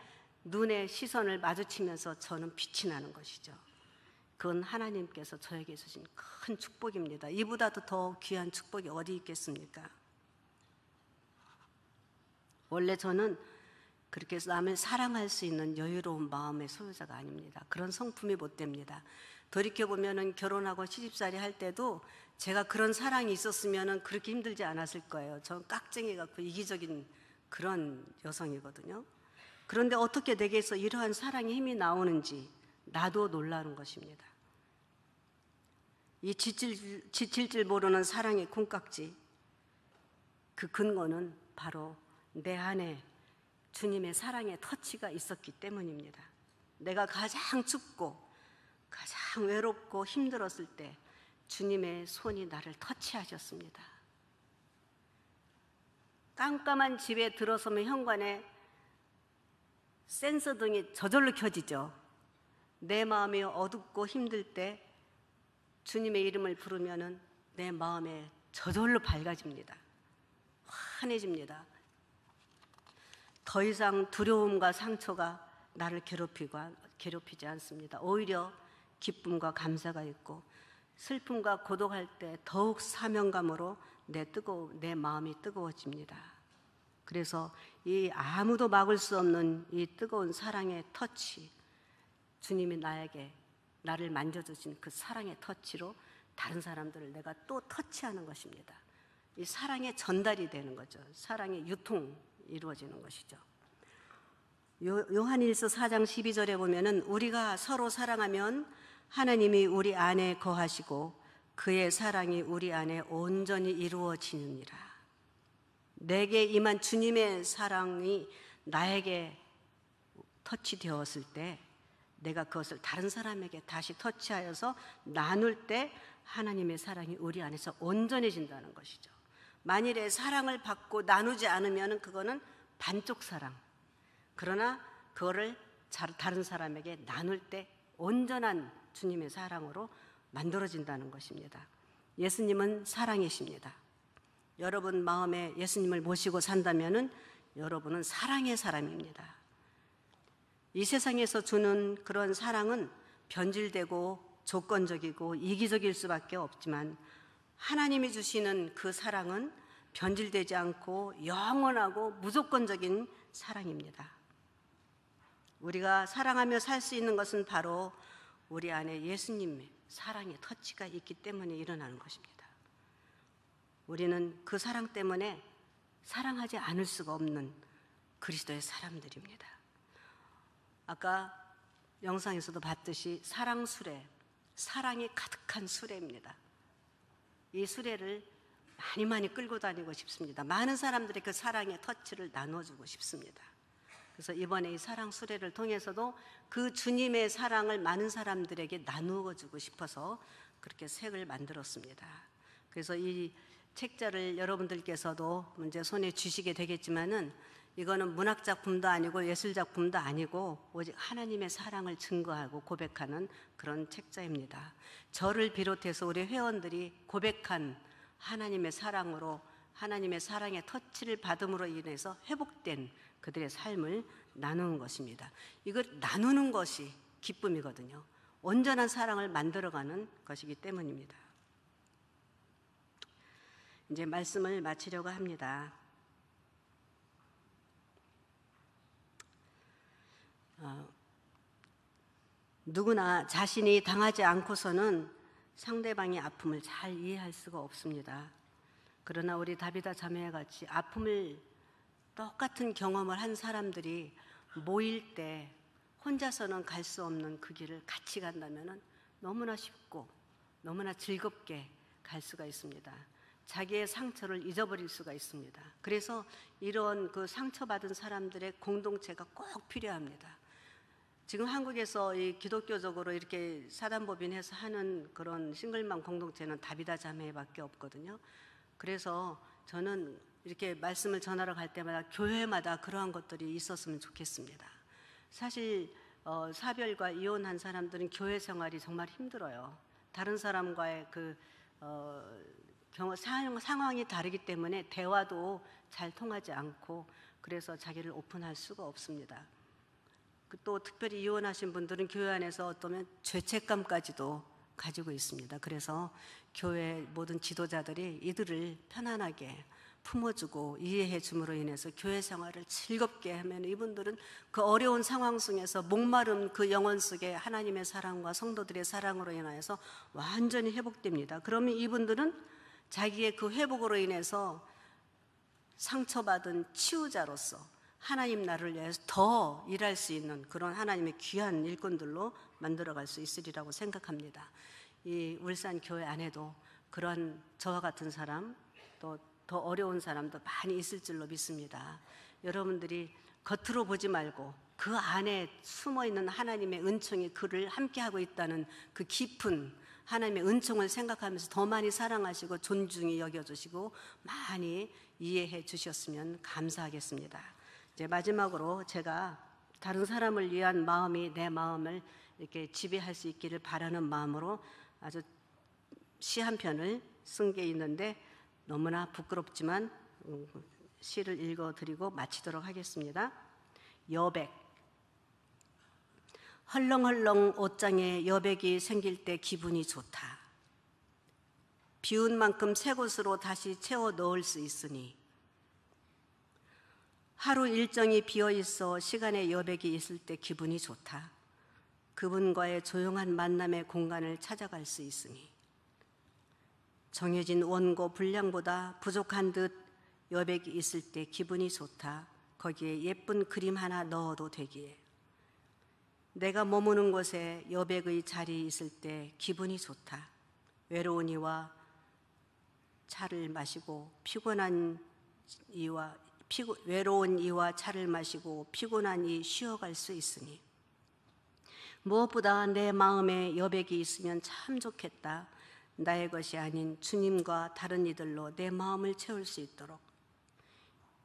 눈의 시선을 마주치면서 저는 빛이 나는 것이죠. 그건 하나님께서 저에게 주신 큰 축복입니다. 이보다도 더 귀한 축복이 어디 있겠습니까? 원래 저는 그렇게 남을 사랑할 수 있는 여유로운 마음의 소유자가 아닙니다. 그런 성품이 못 됩니다. 돌이켜보면 결혼하고 시집살이 할 때도 제가 그런 사랑이 있었으면 그렇게 힘들지 않았을 거예요. 전 깍쟁이 같고 이기적인 그런 여성이거든요. 그런데 어떻게 내게서 이러한 사랑의 힘이 나오는지 나도 놀라는 것입니다. 이 지칠 줄 모르는 사랑의 콩깍지, 그 근거는 바로 내 안에 주님의 사랑의 터치가 있었기 때문입니다. 내가 가장 춥고 가장 외롭고 힘들었을 때 주님의 손이 나를 터치하셨습니다. 깜깜한 집에 들어서면 현관에 센서 등이 저절로 켜지죠. 내 마음이 어둡고 힘들 때 주님의 이름을 부르면 내 마음에 저절로 밝아집니다. 환해집니다. 더 이상 두려움과 상처가 나를 괴롭히지 않습니다. 오히려 기쁨과 감사가 있고 슬픔과 고독할 때 더욱 사명감으로 내 마음이 뜨거워집니다. 그래서 이 아무도 막을 수 없는 이 뜨거운 사랑의 터치, 주님이 나를 만져주신 그 사랑의 터치로 다른 사람들을 내가 또 터치하는 것입니다. 이 사랑의 전달이 되는 거죠. 사랑의 유통이 이루어지는 것이죠. 요한일서 4장 12절에 보면은 우리가 서로 사랑하면 하나님이 우리 안에 거하시고 그의 사랑이 우리 안에 온전히 이루어지느니라. 내게 임한 주님의 사랑이 나에게 터치되었을 때 내가 그것을 다른 사람에게 다시 터치하여서 나눌 때 하나님의 사랑이 우리 안에서 온전해진다는 것이죠. 만일에 사랑을 받고 나누지 않으면 그거는 반쪽 사랑. 그러나 그거를 다른 사람에게 나눌 때 온전한 주님의 사랑으로 만들어진다는 것입니다. 예수님은 사랑이십니다. 여러분 마음에 예수님을 모시고 산다면 여러분은 사랑의 사람입니다. 이 세상에서 주는 그런 사랑은 변질되고 조건적이고 이기적일 수밖에 없지만 하나님이 주시는 그 사랑은 변질되지 않고 영원하고 무조건적인 사랑입니다. 우리가 사랑하며 살 수 있는 것은 바로 우리 안에 예수님의 사랑의 터치가 있기 때문에 일어나는 것입니다. 우리는 그 사랑 때문에 사랑하지 않을 수가 없는 그리스도의 사람들입니다. 아까 영상에서도 봤듯이 사랑 수레, 사랑이 가득한 수레입니다. 이 수레를 많이 끌고 다니고 싶습니다. 많은 사람들이 그 사랑의 터치를 나눠주고 싶습니다. 그래서 이번에 이 사랑 수레를 통해서도 그 주님의 사랑을 많은 사람들에게 나누어 주고 싶어서 그렇게 색을 만들었습니다. 그래서 이 책자를 여러분들께서도 이제 손에 쥐시게 되겠지만은 이거는 문학 작품도 아니고 예술 작품도 아니고 오직 하나님의 사랑을 증거하고 고백하는 그런 책자입니다. 저를 비롯해서 우리 회원들이 고백한 하나님의 사랑으로 하나님의 사랑의 터치를 받음으로 인해서 회복된 그들의 삶을 나누는 것입니다. 이걸 나누는 것이 기쁨이거든요. 온전한 사랑을 만들어가는 것이기 때문입니다. 이제 말씀을 마치려고 합니다. 누구나 자신이 당하지 않고서는 상대방의 아픔을 잘 이해할 수가 없습니다. 그러나 우리 다비다 자매와 같이 아픔을 똑같은 경험을 한 사람들이 모일 때 혼자서는 갈 수 없는 그 길을 같이 간다면 너무나 쉽고 너무나 즐겁게 갈 수가 있습니다. 자기의 상처를 잊어버릴 수가 있습니다. 그래서 이런 그 상처받은 사람들의 공동체가 꼭 필요합니다. 지금 한국에서 이 기독교적으로 이렇게 사단법인해서 하는 그런 싱글맘 공동체는 다비다 자매밖에 없거든요. 그래서 저는 이렇게 말씀을 전하러 갈 때마다 교회마다 그러한 것들이 있었으면 좋겠습니다. 사실 사별과 이혼한 사람들은 교회 생활이 정말 힘들어요. 다른 사람과의 그 상황이 다르기 때문에 대화도 잘 통하지 않고 그래서 자기를 오픈할 수가 없습니다. 또 특별히 이혼하신 분들은 교회 안에서 어쩌면 죄책감까지도 가지고 있습니다. 그래서 교회 모든 지도자들이 이들을 편안하게 품어주고 이해해 줌으로 인해서 교회 생활을 즐겁게 하면 이분들은 그 어려운 상황 속에서 목마른 그 영혼 속에 하나님의 사랑과 성도들의 사랑으로 인하여서 완전히 회복됩니다. 그러면 이분들은 자기의 그 회복으로 인해서 상처받은 치유자로서 하나님 나라를 위해서 더 일할 수 있는 그런 하나님의 귀한 일꾼들로 만들어갈 수 있으리라고 생각합니다. 이 울산 교회 안에도 그런 저와 같은 사람, 또 더 어려운 사람도 많이 있을 줄로 믿습니다. 여러분들이 겉으로 보지 말고 그 안에 숨어있는 하나님의 은총이 그를 함께하고 있다는 그 깊은 하나님의 은총을 생각하면서 더 많이 사랑하시고 존중히 여겨주시고 많이 이해해 주셨으면 감사하겠습니다. 이제 마지막으로 제가 다른 사람을 위한 마음이 내 마음을 이렇게 지배할 수 있기를 바라는 마음으로 아주 시 한 편을 쓴 게 있는데 너무나 부끄럽지만 시를 읽어드리고 마치도록 하겠습니다. 여백. 헐렁헐렁 옷장에 여백이 생길 때 기분이 좋다. 비운 만큼 새 곳으로 다시 채워 넣을 수 있으니. 하루 일정이 비어 있어 시간에 여백이 있을 때 기분이 좋다. 그분과의 조용한 만남의 공간을 찾아갈 수 있으니. 정해진 원고 분량보다 부족한 듯 여백이 있을 때 기분이 좋다. 거기에 예쁜 그림 하나 넣어도 되기에. 내가 머무는 곳에 여백의 자리 있을 때 기분이 좋다. 외로운 이와 차를 마시고 외로운 이와 차를 마시고 피곤한 이 쉬어갈 수 있으니. 무엇보다 내 마음에 여백이 있으면 참 좋겠다. 나의 것이 아닌 주님과 다른 이들로 내 마음을 채울 수 있도록.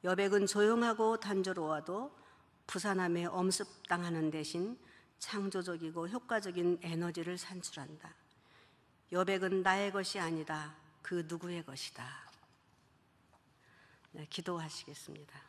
여백은 조용하고 단조로워도 부산함에 엄습당하는 대신 창조적이고 효과적인 에너지를 산출한다. 여백은 나의 것이 아니다. 그 누구의 것이다. 네, 기도하시겠습니다.